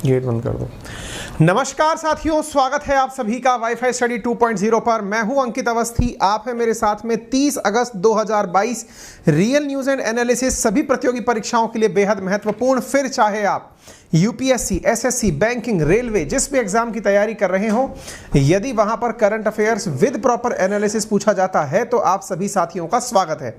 Gate बंद कर दो। नमस्कार साथियों, स्वागत है आप सभी का वाईफाई स्टडी 2.0 पर। मैं हूं अंकित अवस्थी, आप हैं मेरे साथ में। 30 अगस्त 2022 रियल न्यूज एंड एनालिसिस सभी प्रतियोगी परीक्षाओं के लिए बेहद महत्वपूर्ण। फिर चाहे आप यूपीएससी, एसएससी, बैंकिंग, रेलवे, जिस भी एग्जाम की तैयारी कर रहे हो, यदि वहां पर current affairs with proper analysis पूछा जाता है तो आप सभी साथियों का स्वागत है।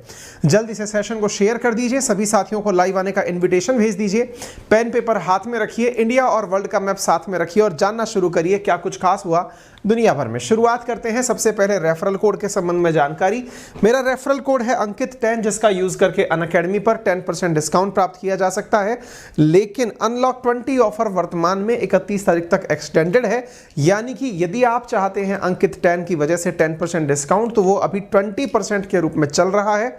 जल्दी से सेशन को शेयर कर दीजिए, सभी साथियों को लाइव आने का इन्विटेशन भेज दीजिए। पेन पेपर हाथ में रखिए, इंडिया और वर्ल्ड का मैप साथ में रखिए और जानना शुरू करिए क्या कुछ खास हुआ दुनिया भर में। शुरुआत करते हैं सबसे पहले रेफरल कोड के संबंध में जानकारी। मेरा रेफरल कोड है अंकित10, जिसका यूज करके अनअकैडमी पर 10% डिस्काउंट प्राप्त किया जा सकता है। लेकिन अनलॉक 20 ऑफर वर्तमान में 31 तारीख तक एक्सटेंडेड है, यानी कि यदि आप चाहते हैं अंकित10 की वजह से 10% डिस्काउंट, तो वो अभी 20% के रूप में चल रहा है।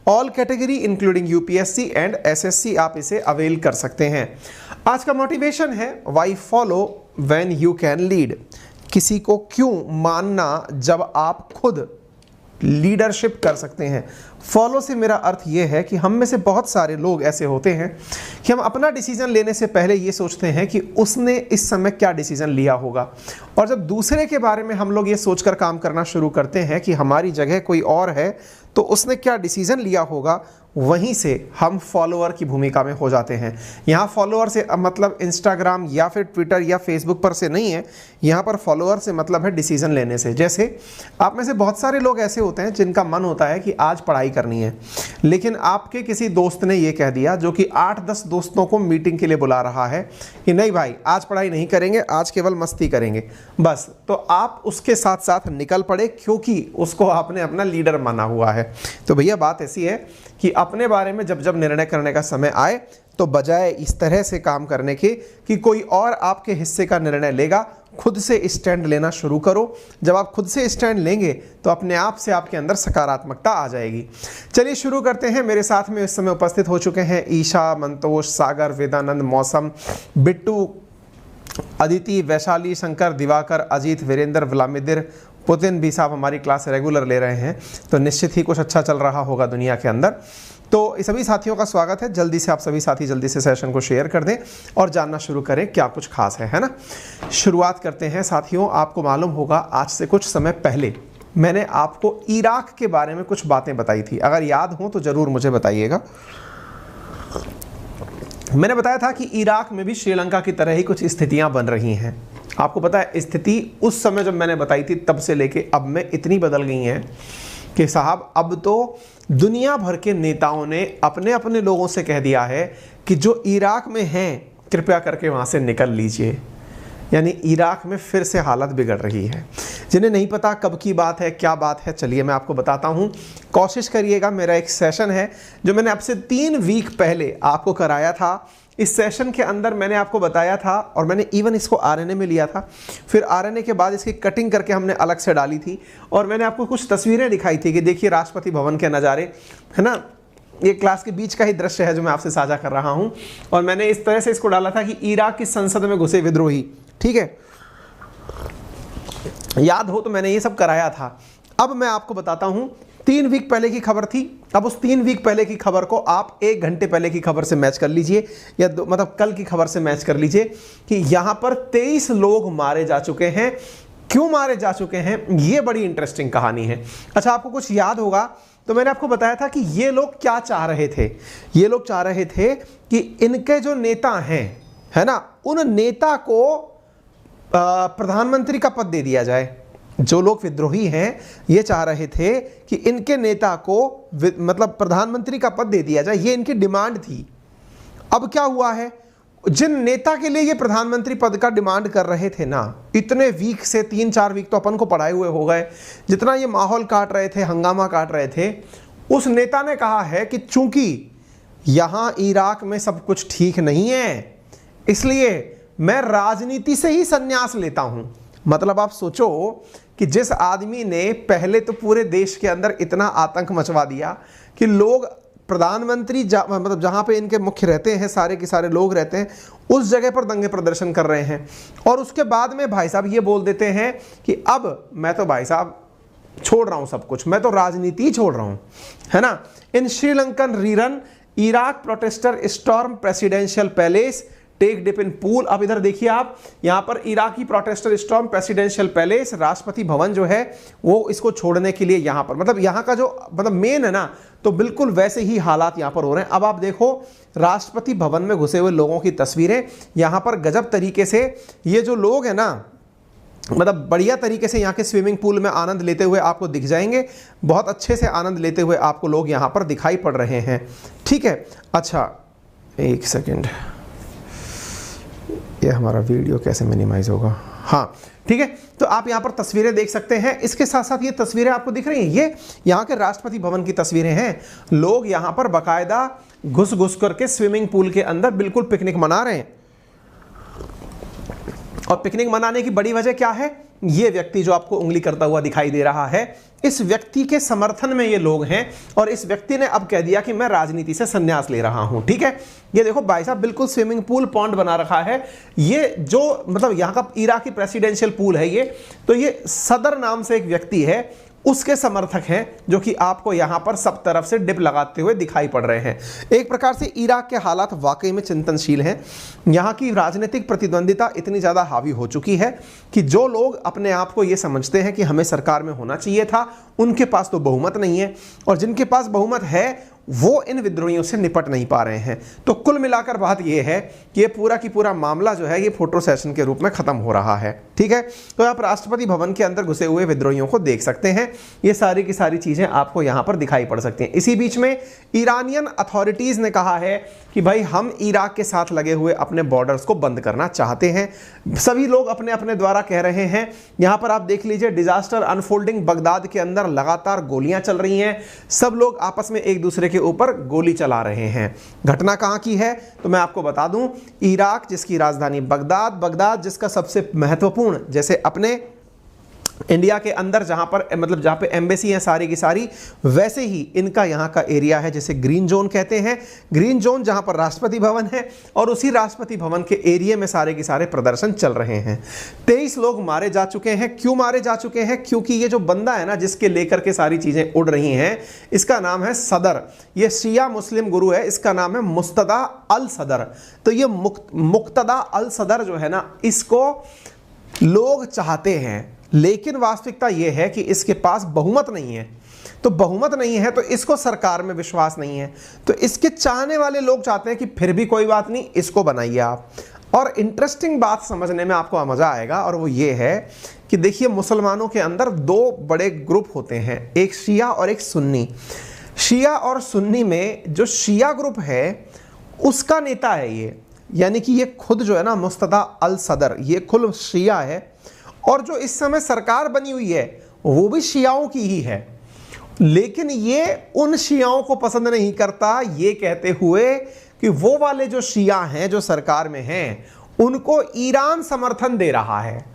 All category including UPSC and SSC आप इसे अवेल कर सकते हैं। आज का मोटिवेशन है why follow when you can lead. किसी को क्यों मानना जब आप खुद लीडरशिप कर सकते हैं। फॉलो से मेरा अर्थ यह है कि हम में से बहुत सारे लोग ऐसे होते हैं कि हम अपना डिसीजन लेने से पहले ये सोचते हैं कि उसने इस समय क्या डिसीजन लिया होगा, और जब दूसरे के बारे में हम लोग ये सोचकर काम करना शुरू करते हैं कि हमारी जगह कोई और है तो उसने क्या डिसीजन लिया होगा, वहीं से हम फॉलोअर की भूमिका में हो जाते हैं। यहाँ फॉलोअर से मतलब इंस्टाग्राम या फिर ट्विटर या फेसबुक पर से नहीं है, यहाँ पर फॉलोअर से मतलब है डिसीजन लेने से। जैसे आप में से बहुत सारे लोग ऐसे होते हैं जिनका मन होता है कि आज पढ़ाई करनी है, लेकिन आपके किसी दोस्त ने ये कह दिया, जो कि 8-10 दोस्तों को मीटिंग के लिए बुला रहा है कि नहीं भाई आज पढ़ाई नहीं करेंगे, आज केवल मस्ती करेंगे बस, तो आप उसके साथ साथ निकल पड़े क्योंकि उसको आपने अपना लीडर माना हुआ है। तो भैया बात ऐसी है कि अपने बारे में जब जब निर्णय करने का समय आए तो बजाय इस तरह से काम करने के कि कोई और आपके हिस्से का निर्णय लेगा, खुद से स्टैंड लेना शुरू करो। जब आप खुद से स्टैंड लेंगे तो अपने आप से आपके अंदर सकारात्मकता आ जाएगी। चलिए शुरू करते हैं। मेरे साथ में इस समय उपस्थित हो चुके हैं ईशा, मंतोष, सागर, वेदानंद, मौसम, बिट्टू, अदिति, वैशाली, शंकर, दिवाकर, अजीत, वीरेंद्र, व्लामिदिर, पुतिन भी साहब हमारी क्लास रेगुलर ले रहे हैं, तो निश्चित ही कुछ अच्छा चल रहा होगा दुनिया के अंदर। तो सभी साथियों का स्वागत है। जल्दी से आप सभी साथी जल्दी से सेशन को शेयर कर दें और जानना शुरू करें क्या कुछ खास है ना। शुरुआत करते हैं साथियों। आपको मालूम होगा आज से कुछ समय पहले मैंने आपको इराक के बारे में कुछ बातें बताई थी, अगर याद हो तो ज़रूर मुझे बताइएगा। मैंने बताया था कि इराक में भी श्रीलंका की तरह ही कुछ स्थितियां बन रही हैं। आपको पता है स्थिति उस समय जब मैंने बताई थी तब से लेके अब में इतनी बदल गई हैं कि साहब अब तो दुनिया भर के नेताओं ने अपने अपने लोगों से कह दिया है कि जो इराक में हैं कृपया करके वहाँ से निकल लीजिए। यानी इराक में फिर से हालत बिगड़ रही है। जिन्हें नहीं पता कब की बात है, क्या बात है, चलिए मैं आपको बताता हूँ। कोशिश करिएगा। मेरा एक सेशन है जो मैंने अब से 3 वीक पहले आपको कराया था। इस सेशन के अंदर मैंने आपको बताया था और मैंने इवन इसको आरएनए में लिया था, फिर आरएनए के बाद इसकी कटिंग करके हमने अलग से डाली थी और मैंने आपको कुछ तस्वीरें दिखाई थी कि देखिए राष्ट्रपति भवन के नज़ारे, है ना। ये क्लास के बीच का ही दृश्य है जो मैं आपसे साझा कर रहा हूँ। और मैंने इस तरह से इसको डाला था कि इराक की संसद में घुसे विद्रोही, ठीक है, याद हो तो मैंने ये सब कराया था। अब मैं आपको बताता हूँ 3 वीक पहले की खबर थी। अब उस 3 वीक पहले की खबर को आप 1 घंटे पहले की खबर से मैच कर लीजिए, या मतलब कल की खबर से मैच कर लीजिए कि यहाँ पर 23 लोग मारे जा चुके हैं। क्यों मारे जा चुके हैं, ये बड़ी इंटरेस्टिंग कहानी है। अच्छा, आपको कुछ याद होगा तो मैंने आपको बताया था कि ये लोग क्या चाह रहे थे। ये लोग चाह रहे थे कि इनके जो नेता हैं, है ना, उन नेता को प्रधानमंत्री का पद दे दिया जाए। जो लोग विद्रोही हैं ये चाह रहे थे कि इनके नेता को मतलब प्रधानमंत्री का पद दे दिया जाए, ये इनकी डिमांड थी। अब क्या हुआ है, जिन नेता के लिए ये प्रधानमंत्री पद का डिमांड कर रहे थे ना, इतने वीक से 3-4 वीक तो अपन को पढ़ाए हुए हो गए, जितना ये माहौल काट रहे थे, हंगामा काट रहे थे, उस नेता ने कहा है कि चूंकि यहाँ इराक में सब कुछ ठीक नहीं है, इसलिए मैं राजनीति से ही संन्यास लेता हूं। मतलब आप सोचो कि जिस आदमी ने पहले तो पूरे देश के अंदर इतना आतंक मचवा दिया कि लोग प्रधानमंत्री मतलब जहां पे इनके मुख्य रहते हैं, सारे के सारे लोग रहते हैं, उस जगह पर दंगे प्रदर्शन कर रहे हैं, और उसके बाद में भाई साहब ये बोल देते हैं कि अब मैं तो भाई साहब छोड़ रहा हूं सब कुछ, मैं तो राजनीति छोड़ रहा हूं, है ना। In Sri Lankan rerun, Iraq protester storm presidential palace, take dip in pool. अब इधर देखिए आप, यहां पर Iraqi protester storm presidential palace, राष्ट्रपति भवन जो है वो इसको छोड़ने के लिए यहां पर, मतलब यहां का जो मतलब मेन है ना, तो बिल्कुल वैसे ही हालात यहां पर हो रहे हैं। अब आप देखो राष्ट्रपति भवन में घुसे हुए लोगों की तस्वीरें, यहां पर गजब तरीके से ये जो लोग हैं ना, मतलब बढ़िया तरीके से यहाँ के स्विमिंग पूल में आनंद लेते हुए आपको दिख जाएंगे, बहुत अच्छे से आनंद लेते हुए आपको लोग यहाँ पर दिखाई पड़ रहे हैं। ठीक है, अच्छा एक सेकेंड, ये हमारा वीडियो कैसे मिनिमाइज होगा, हाँ ठीक है। तो आप यहाँ पर तस्वीरें देख सकते हैं, इसके साथ साथ ये तस्वीरें आपको दिख रही हैं, ये यहाँ के राष्ट्रपति भवन की तस्वीरें हैं। लोग यहाँ पर बाकायदा घुस घुस करके स्विमिंग पूल के अंदर बिल्कुल पिकनिक मना रहे हैं। और पिकनिक मनाने की बड़ी वजह क्या है, ये व्यक्ति जो आपको उंगली करता हुआ दिखाई दे रहा है, इस व्यक्ति के समर्थन में ये लोग हैं और इस व्यक्ति ने अब कह दिया कि मैं राजनीति से संन्यास ले रहा हूं। ठीक है, ये देखो भाई साहब बिल्कुल स्विमिंग पूल पॉन्ड बना रखा है, ये जो मतलब यहाँ का इराकी प्रेसिडेंशियल पूल है ये, तो ये सदर नाम से एक व्यक्ति है, उसके समर्थक हैं जो कि आपको यहां पर सब तरफ से डिप लगाते हुए दिखाई पड़ रहे हैं। एक प्रकार से इराक के हालात वाकई में चिंतनशील हैं। यहां की राजनीतिक प्रतिद्वंदिता इतनी ज़्यादा हावी हो चुकी है कि जो लोग अपने आप को ये समझते हैं कि हमें सरकार में होना चाहिए था, उनके पास तो बहुमत नहीं है, और जिनके पास बहुमत है वो इन विद्रोहियों से निपट नहीं पा रहे हैं। तो कुल मिलाकर बात यह है कि ये पूरा की पूरा मामला जो है ये फोटो सेशन के रूप में खत्म हो रहा है। ठीक है, तो आप राष्ट्रपति भवन के अंदर घुसे हुए विद्रोहियों को देख सकते हैं, ये सारी की सारी चीजें आपको यहां पर दिखाई पड़ सकती हैं। इसी बीच में ईरानियन अथॉरिटीज ने कहा है कि भाई हम इराक के साथ लगे हुए अपने बॉर्डर्स को बंद करना चाहते हैं। सभी लोग अपने अपने द्वारा कह रहे हैं। यहां पर आप देख लीजिए, डिजास्टर अनफोल्डिंग बगदाद के अंदर लगातार गोलियां चल रही हैं, सब लोग आपस में एक दूसरे के ऊपर गोली चला रहे हैं। घटना कहां की है तो मैं आपको बता दूं, इराक जिसकी राजधानी बगदाद जिसका सबसे महत्वपूर्ण, जैसे अपने इंडिया के अंदर जहां पर मतलब जहां पे एम्बेसी है सारी की सारी, वैसे ही इनका यहां का एरिया है जिसे ग्रीन जोन कहते हैं। ग्रीन जोन जहां पर राष्ट्रपति भवन है और उसी राष्ट्रपति भवन के एरिया में सारे के सारे प्रदर्शन चल रहे हैं। 23 लोग मारे जा चुके हैं। क्यों मारे जा चुके हैं? क्योंकि ये जो बंदा है ना जिसके लेकर के सारी चीजें उड़ रही हैं, इसका नाम है सदर, ये शिया मुस्लिम गुरु है, इसका नाम है मुक्तदा अल सदर। तो ये मुक्तदा अल सदर जो है ना, इसको लोग चाहते हैं, लेकिन वास्तविकता यह है कि इसके पास बहुमत नहीं है। तो बहुमत नहीं है तो इसको सरकार में विश्वास नहीं है, तो इसके चाहने वाले लोग चाहते हैं कि फिर भी कोई बात नहीं, इसको बनाइए आप। और इंटरेस्टिंग बात समझने में आपको मजा आएगा, और वो ये है कि देखिए मुसलमानों के अंदर दो बड़े ग्रुप होते हैं, एक शिया और एक सुन्नी। शिया और सुन्नी में जो शिया ग्रुप है उसका नेता है ये, यानी कि ये खुद जो है ना मुक्तदा अल सदर, ये खुद शिया है, और जो इस समय सरकार बनी हुई है वो भी शियाओं की ही है। लेकिन ये उन शियाओं को पसंद नहीं करता, ये कहते हुए कि वो वाले जो शिया हैं जो सरकार में हैं उनको ईरान समर्थन दे रहा है।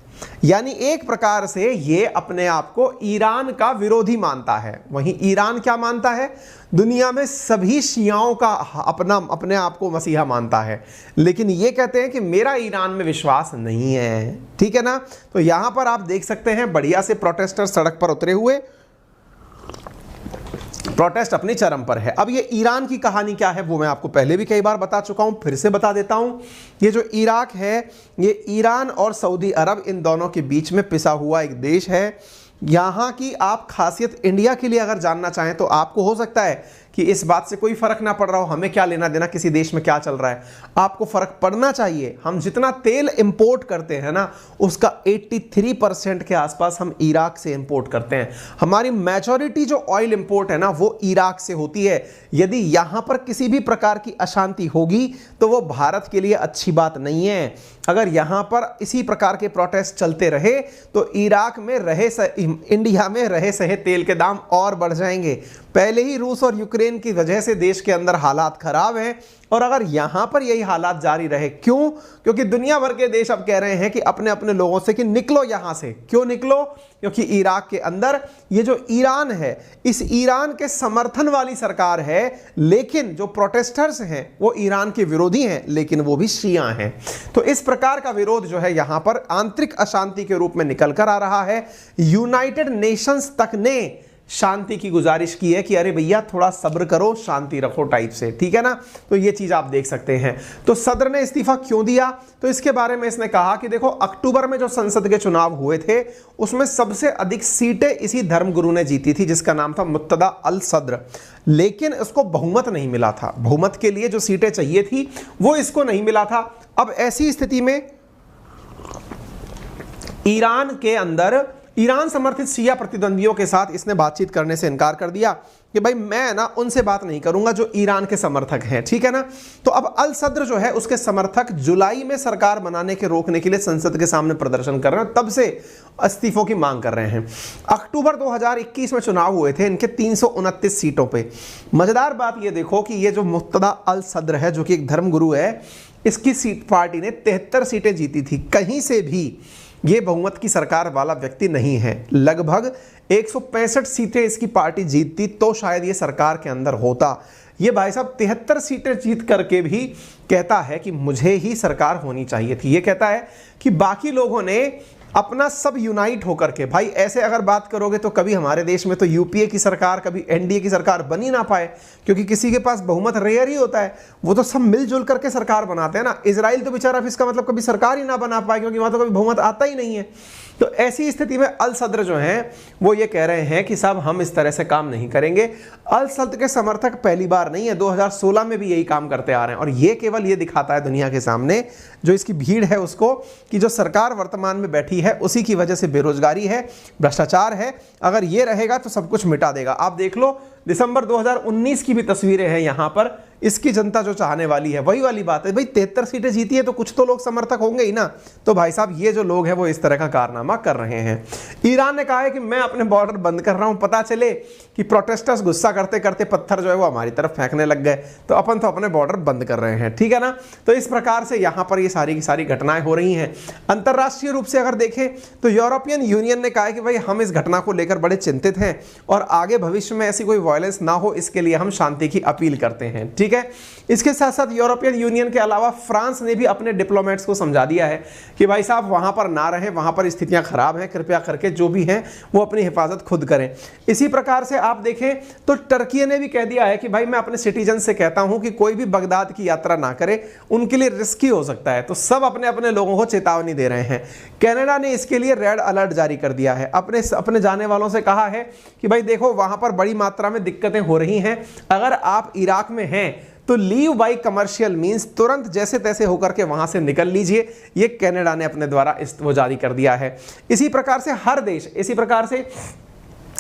यानी एक प्रकार से ये अपने आप को ईरान का विरोधी मानता है। वहीं ईरान क्या मानता है? दुनिया में सभी शियाओं का अपने आप को मसीहा मानता है, लेकिन ये कहते हैं कि मेरा ईरान में विश्वास नहीं है। ठीक है ना? तो यहां पर आप देख सकते हैं बढ़िया से प्रोटेस्टर सड़क पर उतरे हुए, प्रोटेस्ट अपनी चरम पर है। अब ये ईरान की कहानी क्या है वो मैं आपको पहले भी कई बार बता चुका हूं, फिर से बता देता हूं। ये जो इराक है ये ईरान और सऊदी अरब इन दोनों के बीच में पिसा हुआ एक देश है। यहाँ की आप खासियत इंडिया के लिए अगर जानना चाहें तो आपको हो सकता है कि इस बात से कोई फर्क ना पड़ रहा हो, हमें क्या लेना देना किसी देश में क्या चल रहा है। आपको फर्क पड़ना चाहिए। हम जितना तेल इंपोर्ट करते हैं ना उसका 83% के आसपास हम इराक से इंपोर्ट करते हैं। हमारी मेजॉरिटी जो ऑयल इंपोर्ट है ना वो इराक से होती है। यदि यहां पर किसी भी प्रकार की अशांति होगी तो वो भारत के लिए अच्छी बात नहीं है। अगर यहां पर इसी प्रकार के प्रोटेस्ट चलते रहे तो इराक में इंडिया में रहे सहे तेल के दाम और बढ़ जाएंगे। पहले ही रूस और यूक्रेन की वजह से देश के अंदर हालात खराब हैं, और अगर यहां पर यही हालात जारी रहे, क्यों? क्योंकि दुनिया भर के देश अब कह रहे हैं कि अपने अपने लोगों से कि निकलो यहां से। क्यों निकलो? क्योंकि इराक के अंदर ये जो ईरान है, इस ईरान के समर्थन वाली सरकार है, लेकिन जो प्रोटेस्टर्स हैं वो ईरान के विरोधी हैं, लेकिन वो भी शिया हैं। तो इस प्रकार का विरोध जो है यहां पर आंतरिक अशांति के रूप में निकल कर आ रहा है। यूनाइटेड नेशंस तक ने शांति की गुजारिश की है कि अरे भैया थोड़ा सब्र करो, शांति रखो टाइप से, ठीक है ना। तो ये चीज आप देख सकते हैं। तो सदर ने इस्तीफा क्यों दिया, तो इसके बारे में इसने कहा कि देखो अक्टूबर में जो संसद के चुनाव हुए थे उसमें सबसे अधिक सीटें इसी धर्मगुरु ने जीती थी जिसका नाम था मुत्तदा अल सद्र, लेकिन इसको बहुमत नहीं मिला था। बहुमत के लिए जो सीटें चाहिए थी वो इसको नहीं मिला था। अब ऐसी स्थिति में ईरान के अंदर ईरान समर्थित शिया प्रतिद्वंदियों के साथ इसने बातचीत करने से इनकार कर दिया कि भाई मैं ना उनसे बात नहीं करूंगा जो ईरान के समर्थक हैं, ठीक है ना। तो अब अल सद्र जो है उसके समर्थक जुलाई में सरकार बनाने के रोकने के लिए संसद के सामने प्रदर्शन कर रहे हैं, तब से इस्तीफों की मांग कर रहे हैं। अक्टूबर 2021 में चुनाव हुए थे इनके 329 सीटों पे। मजेदार बात ये देखो कि ये जो मुत्तदा अल सद्र है जो कि एक धर्मगुरु है, इसकी सीट पार्टी ने 73 सीटें जीती थी। कहीं से भी ये बहुमत की सरकार वाला व्यक्ति नहीं है। लगभग 165 सीटें इसकी पार्टी जीतती तो शायद ये सरकार के अंदर होता। ये भाई साहब 73 सीटें जीत करके भी कहता है कि मुझे ही सरकार होनी चाहिए थी। ये कहता है कि बाकी लोगों ने अपना सब यूनाइट होकर के, भाई ऐसे अगर बात करोगे तो कभी हमारे देश में तो यूपीए की सरकार, कभी एनडीए की सरकार बन ही ना पाए, क्योंकि किसी के पास बहुमत रेयर ही होता है। वो तो सब मिलजुल करके सरकार बनाते हैं ना। इजराइल तो बेचारा इसका मतलब कभी सरकार ही ना बना पाए क्योंकि वहां तो कभी बहुमत आता ही नहीं है। तो ऐसी स्थिति में अल सद्र जो हैं वो ये कह रहे हैं कि साहब हम इस तरह से काम नहीं करेंगे। अल सद्र के समर्थक पहली बार नहीं है, 2016 में भी यही काम करते आ रहे हैं। और ये केवल ये दिखाता है दुनिया के सामने जो इसकी भीड़ है उसको कि जो सरकार वर्तमान में बैठी है उसी की वजह से बेरोजगारी है, भ्रष्टाचार है। अगर ये रहेगा तो सब कुछ मिटा देगा। आप देख लो दिसंबर 2019 की भी तस्वीरें हैं यहाँ पर। इसकी जनता जो चाहने वाली है वही वाली बात है। भाई 73 सीटें जीती है तो कुछ तो लोग समर्थक होंगे ही ना। तो भाई साहब ये जो लोग हैं वो इस तरह का कारनामा कर रहे हैं। ईरान ने कहा है कि मैं अपने बॉर्डर बंद कर रहा हूं, पता चले कि प्रोटेस्टर्स गुस्सा करते करते पत्थर जो है वो हमारी तरफ फेंकने लग गए तो अपन तो अपने बॉर्डर बंद कर रहे हैं, ठीक है ना। तो इस प्रकार से यहाँ पर ये सारी की सारी घटनाएं हो रही हैं। अंतर्राष्ट्रीय रूप से अगर देखें तो यूरोपियन यूनियन ने कहा है कि भाई हम इस घटना को लेकर बड़े चिंतित हैं और आगे भविष्य में ऐसी कोई वायलेंस ना हो इसके लिए हम शांति की अपील करते हैं, ठीक है। इसके साथ साथ यूरोपियन यूनियन के अलावा फ्रांस ने भी अपने डिप्लोमेट्स को समझा दिया है कि भाई साहब वहां पर ना रहें, वहां पर स्थितियां खराब हैं, कृपया करके जो भी हैं वो अपनी हिफाजत खुद करें। इसी प्रकार से आप देखें तो टर्की ने भी कह दिया है कि भाई मैं अपने सिटीजन से कहता हूं कि कोई भी बगदाद की यात्रा ना करे, उनके लिए रिस्की हो सकता है। तो सब अपने अपने लोगों को चेतावनी दे रहे हैं। कनाडा ने इसके लिए रेड अलर्ट जारी कर दिया है, अपने जाने वालों से कहा है कि भाई देखो वहां पर बड़ी मात्रा में दिक्कतें हो रही हैं, अगर आप इराक में हैं तो लीव बाई कमर्शियल मींस तुरंत जैसे तैसे होकर के वहां से निकल लीजिए। ये कनाडा ने अपने द्वारा वो जारी कर दिया है। इसी प्रकार से हर देश इसी प्रकार से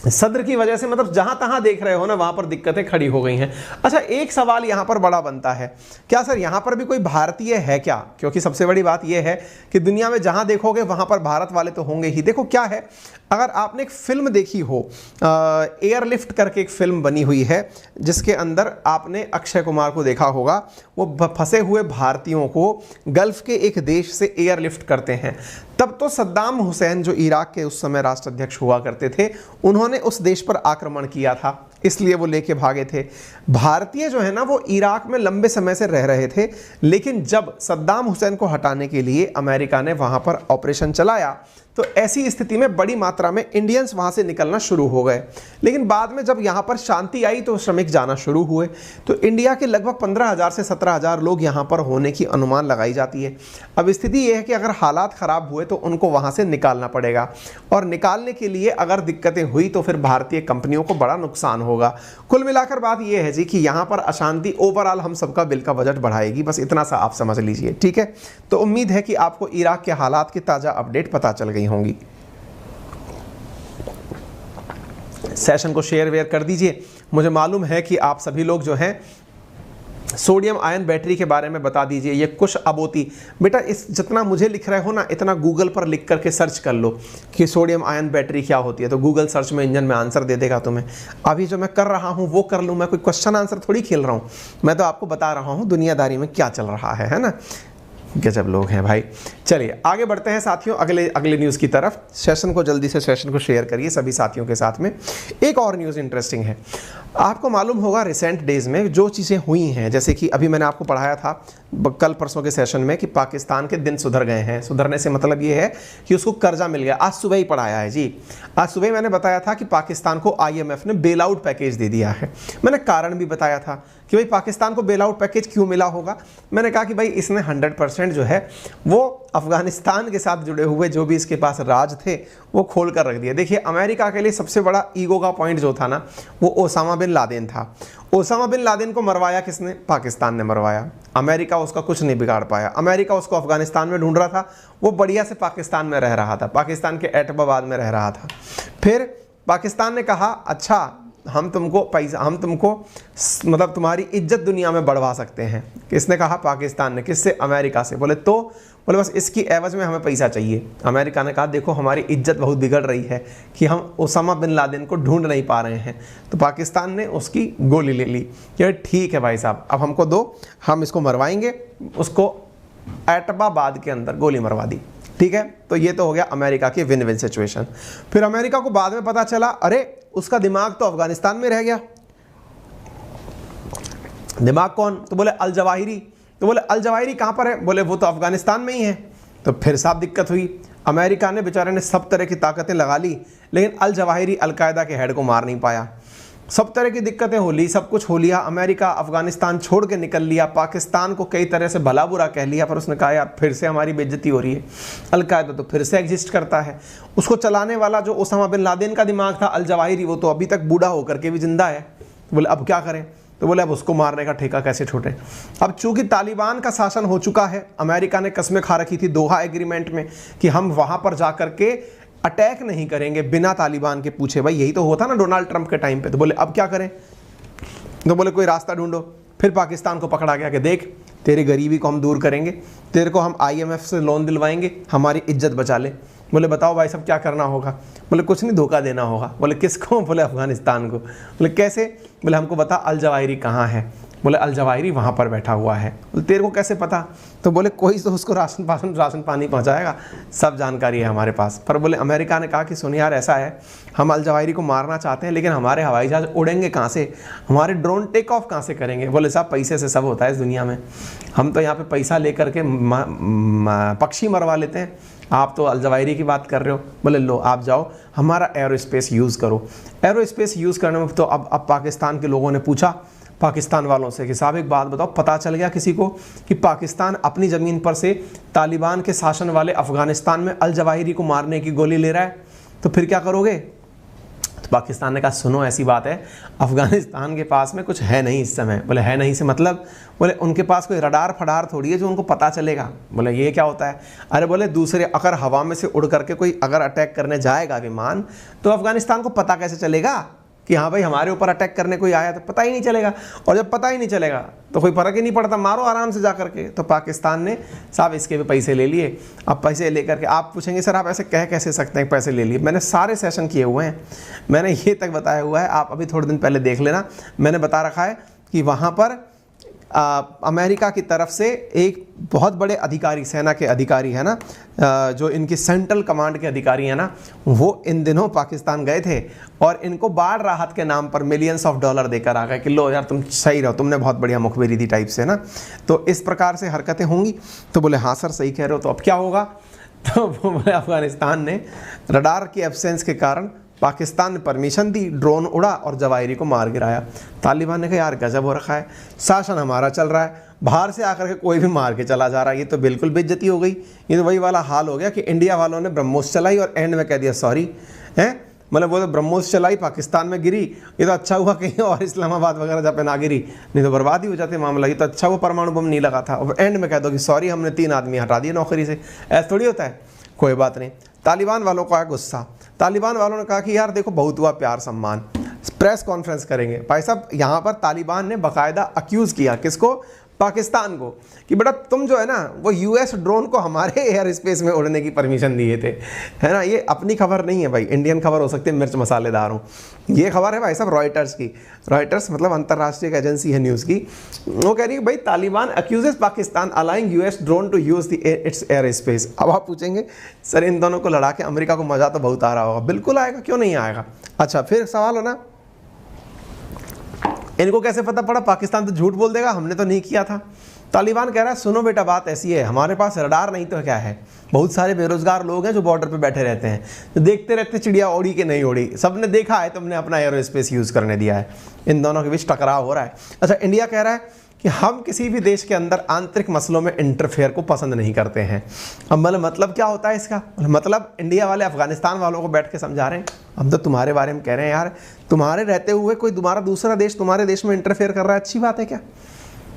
सद्र की वजह से मतलब जहां तहां देख रहे हो ना वहां पर दिक्कतें खड़ी हो गई हैं। अच्छा एक सवाल यहां पर बड़ा बनता है, क्या सर यहां पर भी कोई भारतीय है क्या? क्योंकि सबसे बड़ी बात यह है कि दुनिया में जहां देखोगे वहां पर भारत वाले तो होंगे ही। देखो क्या है, अगर आपने एक फिल्म देखी हो एयरलिफ्ट करके एक फिल्म बनी हुई है जिसके अंदर आपने अक्षय कुमार को देखा होगा, वो फंसे हुए भारतीयों को गल्फ के एक देश से एयरलिफ्ट करते हैं। तब तो सद्दाम हुसैन जो इराक के उस समय राष्ट्राध्यक्ष हुआ करते थे उन्होंने उस देश पर आक्रमण किया था, इसलिए वो लेके भागे थे। भारतीय जो है ना वो इराक में लंबे समय से रह रहे थे, लेकिन जब सद्दाम हुसैन को हटाने के लिए अमेरिका ने वहां पर ऑपरेशन चलाया तो ऐसी स्थिति में बड़ी मात्रा में इंडियंस वहां से निकलना शुरू हो गए। लेकिन बाद में जब यहां पर शांति आई तो श्रमिक जाना शुरू हुए। तो इंडिया के लगभग 15,000 से 17,000 लोग यहां पर होने की अनुमान लगाई जाती है। अब स्थिति यह है कि अगर हालात खराब हुए तो उनको वहां से निकालना पड़ेगा, और निकालने के लिए अगर दिक्कतें हुई तो फिर भारतीय कंपनियों को बड़ा नुकसान होगा। कुल मिलाकर बात यह है जी कि यहां पर अशांति ओवरऑल हम सबका बिल का बजट बढ़ाएगी, बस इतना सा आप समझ लीजिए, ठीक है। तो उम्मीद है कि आपको इराक के हालात की ताजा अपडेट पता चल गई होंगी। सेशन को शेयर वेयर कर दीजिए। मुझे मालूम है कि आप सभी लोग जो हैं सोडियम आयन बैटरी के बारे में बता दीजिए। ये कुछ अबोती बेटा इस जितना मुझे लिख रहे हो ना इतना गूगल पर लिख करके सर्च कर लो कि सोडियम आयन बैटरी क्या होती है, तो गूगल सर्च में इंजन में आंसर दे देगा तुम्हें। अभी जो मैं कर रहा हूँ वो कर लूँ, मैं कोई क्वेश्चन आंसर थोड़ी खेल रहा हूँ, मैं तो आपको बता रहा हूँ दुनियादारी में क्या चल रहा है ना। गजब लोग हैं भाई। चलिए आगे बढ़ते हैं साथियों अगले न्यूज़ की तरफ। सेशन को जल्दी से शेयर करिए सभी साथियों के साथ में। एक और न्यूज़ इंटरेस्टिंग है। आपको मालूम होगा रिसेंट डेज़ में जो चीज़ें हुई हैं, जैसे कि अभी मैंने आपको पढ़ाया था कल परसों के सेशन में कि पाकिस्तान के दिन सुधर गए हैं। सुधरने से मतलब ये है कि उसको कर्जा मिल गया। आज सुबह ही पढ़ाया है जी, आज सुबह ही मैंने बताया था कि पाकिस्तान को IMF ने बेल आउट पैकेज दे दिया है। मैंने कारण भी बताया था कि भाई पाकिस्तान को बेल आउट पैकेज क्यों मिला होगा। मैंने कहा कि भाई इसने 100% जो है वो अफगानिस्तान के साथ जुड़े हुए जो भी इसके पास राज थे वो खोल कर रख दिया। देखिए, अमेरिका के लिए सबसे बड़ा ईगो का पॉइंट जो था ना, वो ओसामा बिन लादेन था। ओसामा बिन लादेन को मरवाया किसने? पाकिस्तान ने मरवाया। अमेरिका उसका कुछ नहीं बिगाड़ पाया। अमेरिका उसको अफगानिस्तान में ढूंढ रहा था, वो बढ़िया से पाकिस्तान में रह रहा था, पाकिस्तान के एटबाबाद में रह रहा था। फिर पाकिस्तान ने कहा अच्छा हम तुमको पैसा, हम तुमको मतलब तुम्हारी इज्जत दुनिया में बढ़वा सकते हैं। किसने कहा? पाकिस्तान ने। किससे? अमेरिका से। बोले बस इसकी एवज में हमें पैसा चाहिए। अमेरिका ने कहा देखो हमारी इज्जत बहुत बिगड़ रही है कि हम ओसामा बिन लादेन को ढूंढ नहीं पा रहे हैं। तो पाकिस्तान ने उसकी गोली ले ली कि ठीक है भाई साहब, अब हमको दो, हम इसको मरवाएंगे। उसको एटबाबाद के अंदर गोली मरवा दी। ठीक है, तो ये तो हो गया अमेरिका की विन विन सिचुएशन। फिर अमेरिका को बाद में पता चला अरे उसका दिमाग तो अफगानिस्तान में रह गया। दिमाग कौन? तो बोले अल जवाहिरी। तो बोले अल जवाहिरी कहां पर है? बोले वो तो अफगानिस्तान में ही है। तो फिर साफ दिक्कत हुई। अमेरिका ने बेचारे ने सब तरह की ताकतें लगा ली, लेकिन अल जवाहिरी अलकायदा के हेड को मार नहीं पाया। सब तरह की दिक्कतें हो ली, सब कुछ हो लिया। अमेरिका अफगानिस्तान छोड़ के निकल लिया, पाकिस्तान को कई तरह से भला बुरा कह लिया, पर उसने कहा यार फिर से हमारी बेइज्जती हो रही है। अलकायदा तो फिर से एग्जिस्ट करता है। उसको चलाने वाला जो ओसामा बिन लादेन का दिमाग था अल जवाहिरी, वो तो अभी तक बूढ़ा होकर के भी जिंदा है। बोले अब क्या करें? तो बोले अब उसको मारने का ठेका कैसे छूटे। अब चूंकि तालिबान का शासन हो चुका है, अमेरिका ने कस्में खा रखी थी दोहा एग्रीमेंट में कि हम वहां पर जा करके अटैक नहीं करेंगे बिना तालिबान के पूछे। भाई यही तो होता ना डोनाल्ड ट्रंप के टाइम पे। तो बोले अब क्या करें? तो बोले कोई रास्ता ढूंढो। फिर पाकिस्तान को पकड़ा गया कि देख तेरी गरीबी को हम दूर करेंगे, तेरे को हम IMF से लोन दिलवाएंगे, हमारी इज्जत बचा ले। बोले बताओ भाई साहब क्या करना होगा? बोले कुछ नहीं, धोखा देना होगा। बोले किसको? बोले अफगानिस्तान को। बोले कैसे? बोले हमको बता अल जवाहिरी कहाँ है। बोले अल जवाहिरी वहाँ पर बैठा हुआ है। बोले तेरे को कैसे पता? तो बोले कोई तो उसको राशन पानी पहुँचाएगा, सब जानकारी है हमारे पास। पर बोले अमेरिका ने कहा कि सुन यार ऐसा है, हम अल जवाहिरी को मारना चाहते हैं, लेकिन हमारे हवाई जहाज उड़ेंगे कहाँ से, हमारे ड्रोन टेक ऑफ कहाँ से करेंगे? बोले साहब पैसे से सब होता है इस दुनिया में, हम तो यहाँ पे पैसा लेकर के पक्षी मरवा लेते हैं, आप तो अल जवाहिरी की बात कर रहे हो। बोले लो आप जाओ हमारा एरोस्पेस यूज़ करो। एरोस्पेस यूज़ करने में तो अब पाकिस्तान के लोगों ने पूछा पाकिस्तान वालों से कि साहब एक बात बताओ, पता चल गया किसी को कि पाकिस्तान अपनी ज़मीन पर से तालिबान के शासन वाले अफगानिस्तान में अल जवाहिरी को मारने की गोली ले रहा है, तो फिर क्या करोगे? तो पाकिस्तान ने कहा सुनो ऐसी बात है, अफगानिस्तान के पास में कुछ है नहीं इस समय। बोले है नहीं से मतलब? बोले उनके पास कोई रडार फडार थोड़ी है जो उनको पता चलेगा। बोले ये क्या होता है? अरे बोले दूसरे अगर हवा में से उड़ करके कोई अगर अटैक करने जाएगा विमान, तो अफगानिस्तान को पता कैसे चलेगा कि हाँ भाई हमारे ऊपर अटैक करने कोई आया? तो पता ही नहीं चलेगा। और जब पता ही नहीं चलेगा तो कोई फर्क ही नहीं पड़ता, मारो आराम से जा करके। तो पाकिस्तान ने साहब इसके भी पैसे ले लिए। अब पैसे लेकर के आप पूछेंगे सर आप ऐसे कह कैसे सकते हैं पैसे ले लिए? मैंने सारे सेशन किए हुए हैं, मैंने ये तक बताया हुआ है, आप अभी थोड़े दिन पहले देख लेना। मैंने बता रखा है कि वहाँ पर अमेरिका की तरफ से एक बहुत बड़े अधिकारी, सेना के अधिकारी है ना, जो इनकी सेंट्रल कमांड के अधिकारी हैं ना, वो इन दिनों पाकिस्तान गए थे और इनको बाढ़ राहत के नाम पर मिलियंस ऑफ डॉलर देकर आ गए कि लो यार तुम सही रहो, तुमने बहुत बढ़िया मुखबिरी दी टाइप से ना। तो इस प्रकार से हरकतें होंगी। तो बोले हाँ सर सही कह रहे हो। तो अब क्या होगा? तो बोले अफगानिस्तान ने रडार की एब्सेंस के कारण पाकिस्तान ने परमिशन दी, ड्रोन उड़ा और जवाहिरी को मार गिराया। तालिबान ने कहा यार गजब हो रखा है, शासन हमारा चल रहा है, बाहर से आकर के कोई भी मार के चला जा रहा है, ये तो बिल्कुल बेइज्जती हो गई। ये तो वही वाला हाल हो गया कि इंडिया वालों ने ब्रह्मोस चलाई और एंड में कह दिया सॉरी है। मतलब वो तो ब्रह्मोस चलाई पाकिस्तान में गिरी, ये तो अच्छा हुआ कहीं और इस्लामाबाद वगैरह जहाँ पे ना गिरी, नहीं तो बर्बाद ही हो जाते मामला। ये तो अच्छा हुआ परमाणु बम नहीं लगा था। और एंड में कह दो कि सॉरी हमने 3 आदमी हटा दिए नौकरी से। ऐसा थोड़ी होता है, कोई बात नहीं। तालिबान वालों को आया गुस्सा। तालिबान वालों ने कहा कि यार देखो बहुत हुआ प्यार सम्मान, प्रेस कॉन्फ्रेंस करेंगे। भाई साहब यहाँ पर तालिबान ने बाकायदा अक्यूज़ किया किसको? पाकिस्तान को, कि बेटा तुम जो है ना वो US ड्रोन को हमारे एयर स्पेस में उड़ने की परमिशन दिए थे, है ना। ये अपनी खबर नहीं है भाई, इंडियन खबर हो सकती है, मिर्च मसालेदार हूँ। ये खबर है भाई साहब रॉयटर्स की। रॉयटर्स मतलब अंतर्राष्ट्रीय एजेंसी है न्यूज़ की। वो कह रही है भाई Taliban accuses Pakistan allowing US drone to use its air space. अब आप पूछेंगे सर इन दोनों को लड़ा के अमेरिका को मज़ा तो बहुत आ रहा होगा। बिल्कुल आएगा, क्यों नहीं आएगा। अच्छा फिर सवाल हो ना इनको कैसे पता पड़ा? पाकिस्तान तो झूठ बोल देगा, हमने तो नहीं किया था। तालिबान कह रहा है सुनो बेटा, बात ऐसी है, हमारे पास रडार नहीं तो क्या है, बहुत सारे बेरोजगार लोग हैं जो बॉर्डर पे बैठे रहते हैं, तो देखते रहते चिड़िया उड़ी कि नहीं उड़ी, सबने देखा है, तुमने अपना एरो स्पेस यूज़ करने दिया है। इन दोनों के बीच टकराव हो रहा है। अच्छा, इंडिया कह रहा है कि हम किसी भी देश के अंदर आंतरिक मसलों में इंटरफेयर को पसंद नहीं करते हैं। अब मतलब क्या होता है इसका? मतलब इंडिया वाले अफगानिस्तान वालों को बैठ के समझा रहे हैं, हम तो तुम्हारे बारे में कह रहे हैं यार, तुम्हारे रहते हुए कोई तुम्हारा दूसरा देश तुम्हारे देश में इंटरफेयर कर रहा है, अच्छी बात है क्या?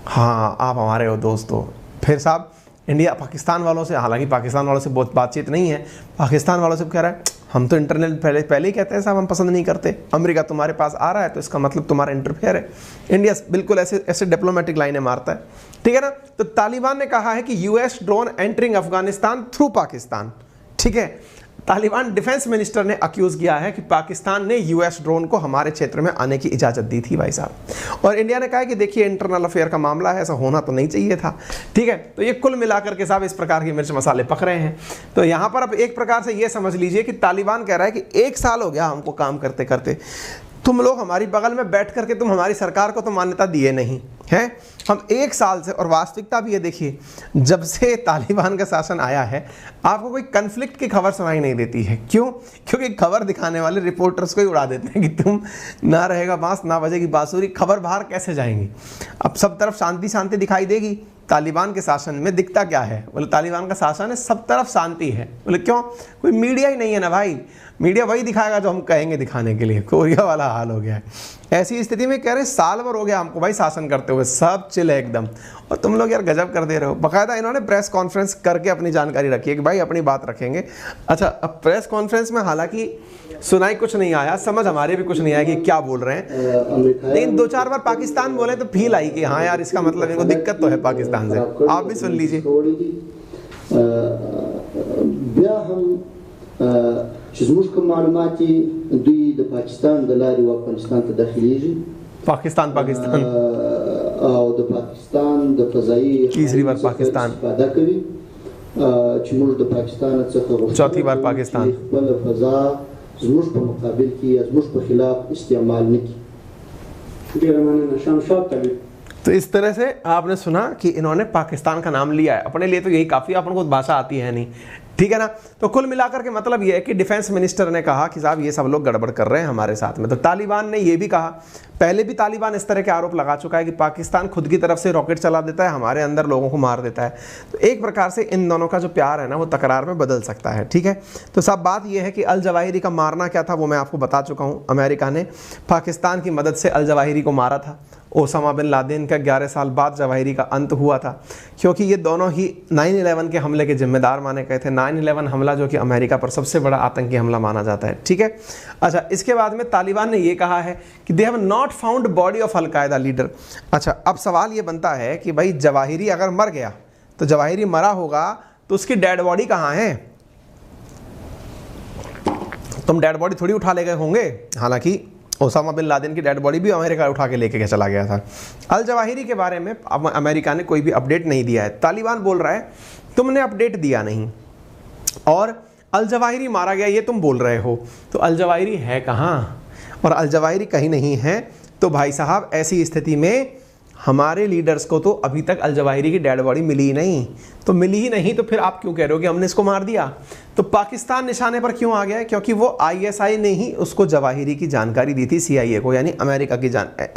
हाँ, आप हमारे हो दोस्त हो। फिर साहब इंडिया पाकिस्तान वालों से, हालांकि पाकिस्तान वालों से बहुत बातचीत नहीं है, पाकिस्तान वालों से कह रहा है हम तो इंटरनेट पहले ही कहते हैं साहब हम पसंद नहीं करते, अमेरिका तुम्हारे पास आ रहा है तो इसका मतलब तुम्हारा इंटरफेयर है। इंडिया बिल्कुल ऐसे डिप्लोमेटिक लाइनें मारता है, ठीक है ना। तो तालिबान ने कहा है कि US drone entering Afghanistan through Pakistan, ठीक है। तालिबान डिफेंस मिनिस्टर ने अक्यूज़ किया है कि पाकिस्तान ने यूएस ड्रोन को हमारे क्षेत्र में आने की इजाज़त दी थी भाई साहब, और इंडिया ने कहा है कि देखिए इंटरनल अफेयर का मामला है, ऐसा होना तो नहीं चाहिए था, ठीक है। तो ये कुल मिलाकर के साहब इस प्रकार की मिर्च मसाले पक रहे हैं। तो यहाँ पर अब एक प्रकार से ये समझ लीजिए कि तालिबान कह रहा है कि 1 साल हो गया हमको काम करते करते, तुम लोग हमारी बगल में बैठ करके तुम हमारी सरकार को तो मान्यता दिए नहीं हैं, हम 1 साल से, और वास्तविकता भी ये देखिए जब से तालिबान का शासन आया है आपको कोई कन्फ्लिक्ट की खबर सुनाई नहीं देती है। क्यों? क्योंकि खबर दिखाने वाले रिपोर्टर्स को ही उड़ा देते हैं कि तुम ना रहेगा बांस ना बजेगी बांसुरी, खबर बाहर कैसे जाएंगी। अब सब तरफ शांति शांति दिखाई देगी, तालिबान के शासन में दिखता क्या है? बोले तालिबान का शासन है, सब तरफ शांति है। बोले क्यों? कोई मीडिया ही नहीं है ना भाई, मीडिया वही दिखाएगा जो हम कहेंगे दिखाने के लिए, कोरिया वाला हाल हो गया है। ऐसी स्थिति में कह रहे साल भर हो गया हमको भाई शासन करते हुए, सब चिल है एकदम, और तुम लोग यार गजब कर दे रहे हो। बाकायदा इन्होंने प्रेस कॉन्फ्रेंस करके अपनी जानकारी रखी है कि भाई अपनी बात रखेंगे। अच्छा, अब प्रेस कॉन्फ्रेंस में हालांकि सुनाई कुछ नहीं आया, समझ हमारे भी कुछ नहीं आया कि क्या बोल रहे हैं, लेकिन 2-4 बार पाकिस्तान बोले तो फील आई कि हाँ यार इसका मतलब इनको दिक्कत तो है पाकिस्तान से। आप भी सुन लीजिए। पाकिस्तान तीसरी बार पाकिस्तान, चौथी बार पाकिस्तान। तो इस तरह से आपने सुना कि इन्होंने पाकिस्तान का नाम लिया है अपने लिए, तो यही काफ़ी, अपन को भाषा आती है नहीं, ठीक है ना। तो कुल मिलाकर के मतलब ये है कि डिफेंस मिनिस्टर ने कहा कि साहब ये सब लोग गड़बड़ कर रहे हैं हमारे साथ में। तो तालिबान ने ये भी कहा, पहले भी तालिबान इस तरह के आरोप लगा चुका है कि पाकिस्तान खुद की तरफ से रॉकेट चला देता है, हमारे अंदर लोगों को मार देता है। तो एक प्रकार से इन दोनों का जो प्यार है ना वो तकरार में बदल सकता है, ठीक है। तो सब बात यह है कि अल जवाहिरी का मारना क्या था वो मैं आपको बता चुका हूँ। अमेरिका ने पाकिस्तान की मदद से अल जवाहिरी को मारा था। ओसामा बिन लादेन का 11 साल बाद जवाहिरी का अंत हुआ था, क्योंकि ये दोनों ही 9/11 के हमले के जिम्मेदार माने गए थे। 9/11 हमला जो कि अमेरिका पर सबसे बड़ा आतंकी हमला माना जाता है, ठीक है। अच्छा, इसके बाद में तालिबान ने ये कहा है कि they have not found body of al Qaeda leader. अच्छा, अब सवाल ये बनता है कि भाई जवाहिरी अगर मर गया तो जवाहिरी मरा होगा तो उसकी डेड बॉडी कहाँ है? तुम डेड बॉडी थोड़ी उठा ले गए होंगे, हालांकि ओसामा बिन लादेन की डेड बॉडी भी अमेरिका उठा के लेके चला गया था। अल जवाहिरी के बारे में अमेरिका ने कोई भी अपडेट नहीं दिया है। तालिबान बोल रहा है तुमने अपडेट दिया नहीं और अल जवाहिरी मारा गया ये तुम बोल रहे हो, तो अल जवाहिरी है कहाँ? और अल जवाहिरी कहीं नहीं है। तो भाई साहब ऐसी स्थिति में हमारे लीडर्स को तो अभी तक अल जवाहिरी की डेड बॉडी मिली ही नहीं, तो मिली ही नहीं तो फिर आप क्यों कह रहे हो कि हमने इसको मार दिया? तो पाकिस्तान निशाने पर क्यों आ गया है? क्योंकि वो ISI ने ही उसको जवाहिरी की जानकारी दी थी, CIA को, यानी अमेरिका की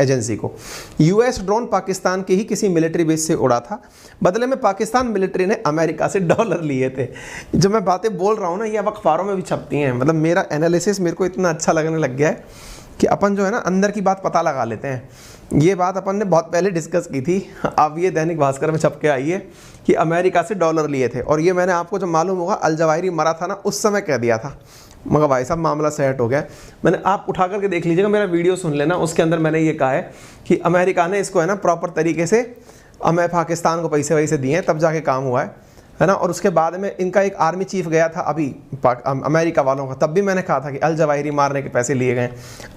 एजेंसी को। US ड्रोन पाकिस्तान के ही किसी मिलिट्री बेस से उड़ा था, बदले में पाकिस्तान मिलिट्री ने अमेरिका से डॉलर लिए थे। जो मैं बातें बोल रहा हूँ ना ये अब अखबारों में भी छपती हैं। मतलब मेरा एनालिसिस मेरे को इतना अच्छा लगने लग गया है कि अपन जो है ना अंदर की बात पता लगा लेते हैं। ये बात अपन ने बहुत पहले डिस्कस की थी, अब ये दैनिक भास्कर में छप के आई है कि अमेरिका से डॉलर लिए थे, और ये मैंने आपको जब मालूम होगा अल जवाहिरी मरा था ना उस समय कह दिया था, मगर भाई साहब मामला सेट हो गया। मैंने, आप उठा करके देख लीजिएगा, मेरा वीडियो सुन लेना, उसके अंदर मैंने ये कहा है कि अमेरिका ने इसको है ना प्रॉपर तरीके से पाकिस्तान को पैसे वैसे दिए हैं तब जाके काम हुआ है ना। और उसके बाद में इनका एक आर्मी चीफ गया था अभी अमेरिका वालों का, तब भी मैंने कहा था कि अल जवाहिरी मारने के पैसे लिए गए।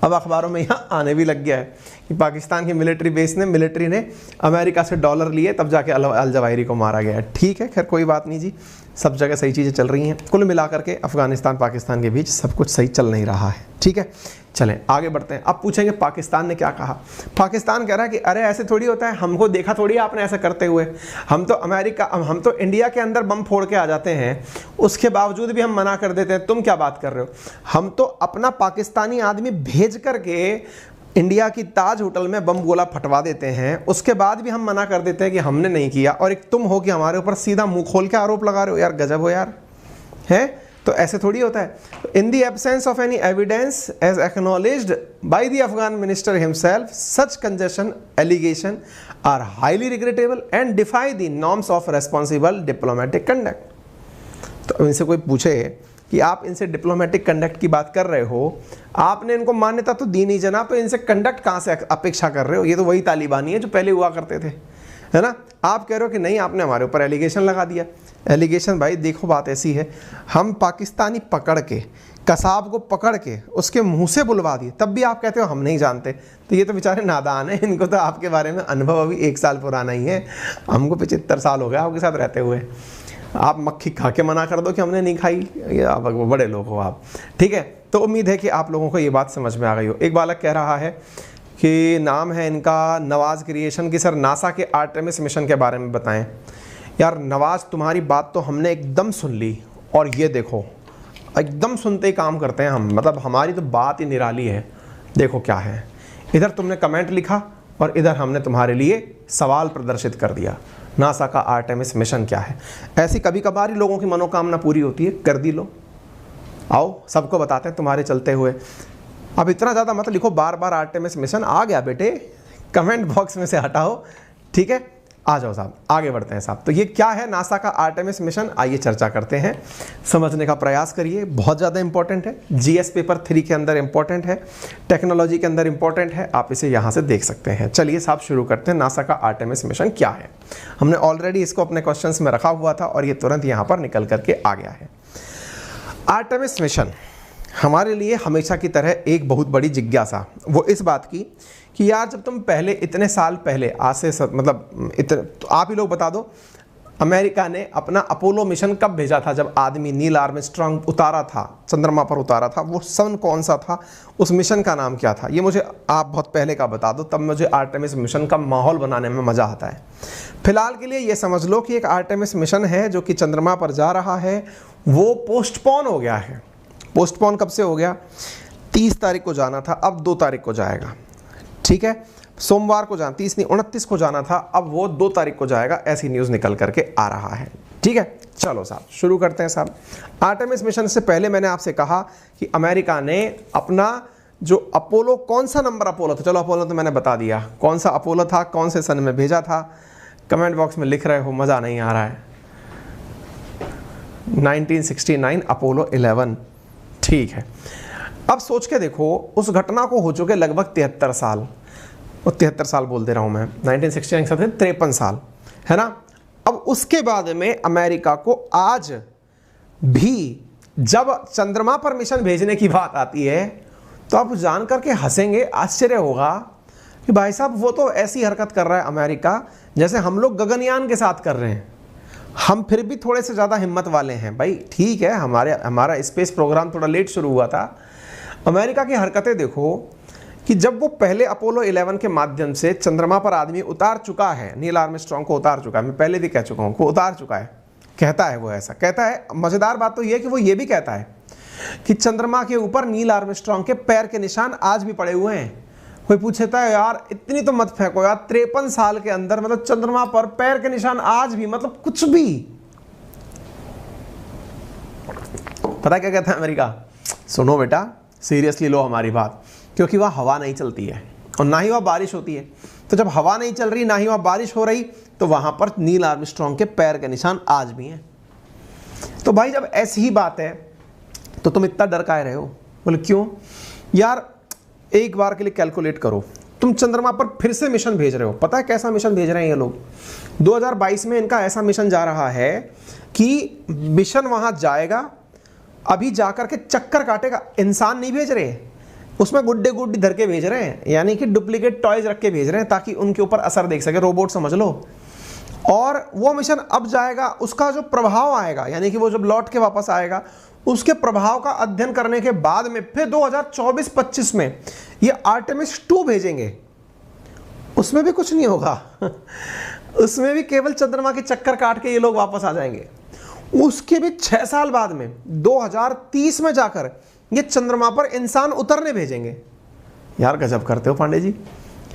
अब अखबारों में यहाँ आने भी लग गया है कि पाकिस्तान की मिलिट्री ने अमेरिका से डॉलर लिए तब जाके अल जवाहिरी को मारा गया है। ठीक है, खैर कोई बात नहीं जी, सब जगह सही चीज़ें चल रही हैं। कुल मिलाकर के अफगानिस्तान पाकिस्तान के बीच सब कुछ सही चल नहीं रहा है, ठीक है। चलें आगे बढ़ते हैं। अब पूछेंगे पाकिस्तान ने क्या कहा। पाकिस्तान कह रहा है कि अरे ऐसे थोड़ी होता है, हमको देखा थोड़ी आपने ऐसा करते हुए, हम तो इंडिया के अंदर बम फोड़ के आ जाते हैं, उसके बावजूद भी हम मना कर देते हैं, तुम क्या बात कर रहे हो। हम तो अपना पाकिस्तानी आदमी भेज करके इंडिया की ताज होटल में बम गोला फटवा देते हैं, उसके बाद भी हम मना कर देते हैं कि हमने नहीं किया, और एक तुम हो कि हमारे ऊपर सीधा मुंह खोल के आरोप लगा रहे हो। यार गजब हो यार, है तो ऐसे थोड़ी होता है। In the absence of any evidence as acknowledged by the Afghan minister himself, such congestion allegation are highly regrettable and defy the norms of responsible diplomatic conduct. तो इनसे कोई पूछे कि आप इनसे डिप्लोमेटिक कंडक्ट की बात कर रहे हो, आपने इनको मान्यता तो दी नहीं जनाब, तो इनसे कंडक्ट कहाँ से अपेक्षा कर रहे हो। ये तो वही तालिबानी है जो पहले हुआ करते थे, है ना। आप कह रहे हो कि नहीं आपने हमारे ऊपर एलिगेशन लगा दिया। एलिगेशन भाई देखो बात ऐसी है, हम पाकिस्तानी पकड़ के, कसाब को पकड़ के उसके मुंह से बुलवा दिए, तब भी आप कहते हो हम नहीं जानते। तो ये तो बेचारे नादान हैं, इनको तो आपके बारे में अनुभव अभी 1 साल पुराना ही है, हमको 75 साल हो गए आपके साथ रहते हुए। आप मक्खी खा के मना कर दो कि हमने नहीं खाई, ये आप बड़े लोग हो आप, ठीक है। तो उम्मीद है कि आप लोगों को ये बात समझ में आ गई हो। एक बालक कह रहा है कि नाम है इनका नवाज़ क्रिएशन की, सर नासा के आर्टेमिस मिशन के बारे में बताएं। यार नवाज़ तुम्हारी बात तो हमने एकदम सुन ली, और ये देखो एकदम सुनते ही काम करते हैं हम, मतलब हमारी तो बात ही निराली है। देखो क्या है, इधर तुमने कमेंट लिखा और इधर हमने तुम्हारे लिए सवाल प्रदर्शित कर दिया, नासा का आर्टेमिस मिशन क्या है। ऐसी कभी कभार ही लोगों की मनोकामना पूरी होती है, कर दी लो, आओ सबको बताते हैं तुम्हारे चलते हुए। अब इतना ज़्यादा मत लिखो बार बार आर्टेमिस मिशन, आ गया बेटे कमेंट बॉक्स में से हटाओ, ठीक है। आ जाओ साहब आगे बढ़ते हैं साहब। तो ये क्या है नासा का आर्टेमिस मिशन, आइए चर्चा करते हैं, समझने का प्रयास करिए। बहुत ज़्यादा इंपॉर्टेंट है, जीएस पेपर 3 के अंदर इंपॉर्टेंट है, टेक्नोलॉजी के अंदर इंपॉर्टेंट है, आप इसे यहाँ से देख सकते हैं। चलिए साहब शुरू करते हैं, नासा का आर्टेमिस मिशन क्या है। हमने ऑलरेडी इसको अपने क्वेश्चंस में रखा हुआ था और ये तुरंत यहाँ पर निकल करके आ गया है। आर्टेमिस मिशन हमारे लिए हमेशा की तरह एक बहुत बड़ी जिज्ञासा, वो इस बात की कि यार जब तुम पहले इतने साल पहले आज से मतलब इतने, तो आप ही लोग बता दो अमेरिका ने अपना अपोलो मिशन कब भेजा था, जब आदमी नील आर्मस्ट्रांग उतारा था, चंद्रमा पर उतारा था, वो सन कौन सा था, उस मिशन का नाम क्या था, ये मुझे आप बहुत पहले का बता दो, तब मुझे आर्टेमिस मिशन का माहौल बनाने में मज़ा आता है। फिलहाल के लिए ये समझ लो कि एक आर्टेमिस मिशन है जो कि चंद्रमा पर जा रहा है, वो पोस्टपोन हो गया है। पोस्टपोन कब से हो गया, 30 तारीख को जाना था, अब 2 तारीख को जाएगा, ठीक है। सोमवार को जाना, 30 नहीं 29 को जाना था, अब वो 2 तारीख को जाएगा, ऐसी न्यूज़ निकल करके आ रहा है, ठीक है। चलो साहब शुरू करते हैं साहब। आर्टेमिस मिशन से पहले मैंने आपसे कहा कि अमेरिका ने अपना जो अपोलो, कौन सा नंबर अपोलो था, चलो अपोलो तो मैंने बता दिया, कौन सा अपोलो था, कौन से सन में भेजा था, कमेंट बॉक्स में लिख रहे हो, मज़ा नहीं आ रहा है। 1969 अपोलो 11, ठीक है। अब सोच के देखो उस घटना को हो चुके लगभग 73 साल, और 73 साल बोल दे रहा हूँ मैं, 1969 से 53 साल, है ना। अब उसके बाद में अमेरिका को आज भी जब चंद्रमा पर मिशन भेजने की बात आती है तो आप जान करके हंसेंगे, आश्चर्य होगा कि भाई साहब वो तो ऐसी हरकत कर रहा है अमेरिका जैसे हम लोग गगनयान के साथ कर रहे हैं। हम फिर भी थोड़े से ज़्यादा हिम्मत वाले हैं भाई, ठीक है, हमारा स्पेस प्रोग्राम थोड़ा लेट शुरू हुआ था। अमेरिका की हरकतें देखो कि जब वो पहले अपोलो 11 के माध्यम से चंद्रमा पर आदमी उतार चुका है, नील आर्मस्ट्रांग को उतार चुका है, मैं पहले भी कह चुका हूँ, वो उतार चुका है, कहता है वो, ऐसा कहता है। मज़ेदार बात तो ये है कि वो ये भी कहता है कि चंद्रमा के ऊपर नील आर्मस्ट्रांग के पैर के निशान आज भी पड़े हुए हैं। कोई पूछता है यार इतनी तो मत फेंको यार, 53 साल के अंदर मतलब चंद्रमा पर पैर के निशान आज भी, मतलब कुछ भी। पता क्या कहता है अमेरिका, सुनो बेटा सीरियसली लो हमारी बात, क्योंकि वह हवा नहीं चलती है और ना ही वह बारिश होती है। तो जब हवा नहीं चल रही, ना ही वह बारिश हो रही, तो वहां पर नील आर्मस्ट्रांग के पैर के निशान आज भी हैं। तो भाई जब ऐसी ही बात है तो तुम इतना डर काहे रहे हो। बोले क्यों यार, एक बार के लिए कैलकुलेट करो, तुम चंद्रमा पर फिर से मिशन भेज रहे हो। पता है कैसा मिशन भेज रहे हैं ये लोग, 2022 में इनका ऐसा मिशन जा रहा है कि मिशन वहां जाएगा, अभी जाकर के चक्कर काटेगा, इंसान नहीं भेज रहे, उसमें गुड्डे गुड्डी धर के भेज रहे हैं, यानी कि डुप्लीकेट टॉयज रख के भेज रहे हैं ताकि उनके ऊपर असर देख सके, रोबोट समझ लो। और वो मिशन अब जाएगा, उसका जो प्रभाव आएगा, यानी कि वो जब लौट के वापस आएगा उसके प्रभाव का अध्ययन करने के बाद में फिर 2024-25 में ये आर्टेमिस 2 भेजेंगे। उसमें भी कुछ नहीं होगा उसमें भी केवल चंद्रमा के चक्कर काट के ये लोग वापस आ जाएंगे। उसके भी 6 साल बाद में 2030 में जाकर ये चंद्रमा पर इंसान उतरने भेजेंगे। यार गजब करते हो पांडे जी,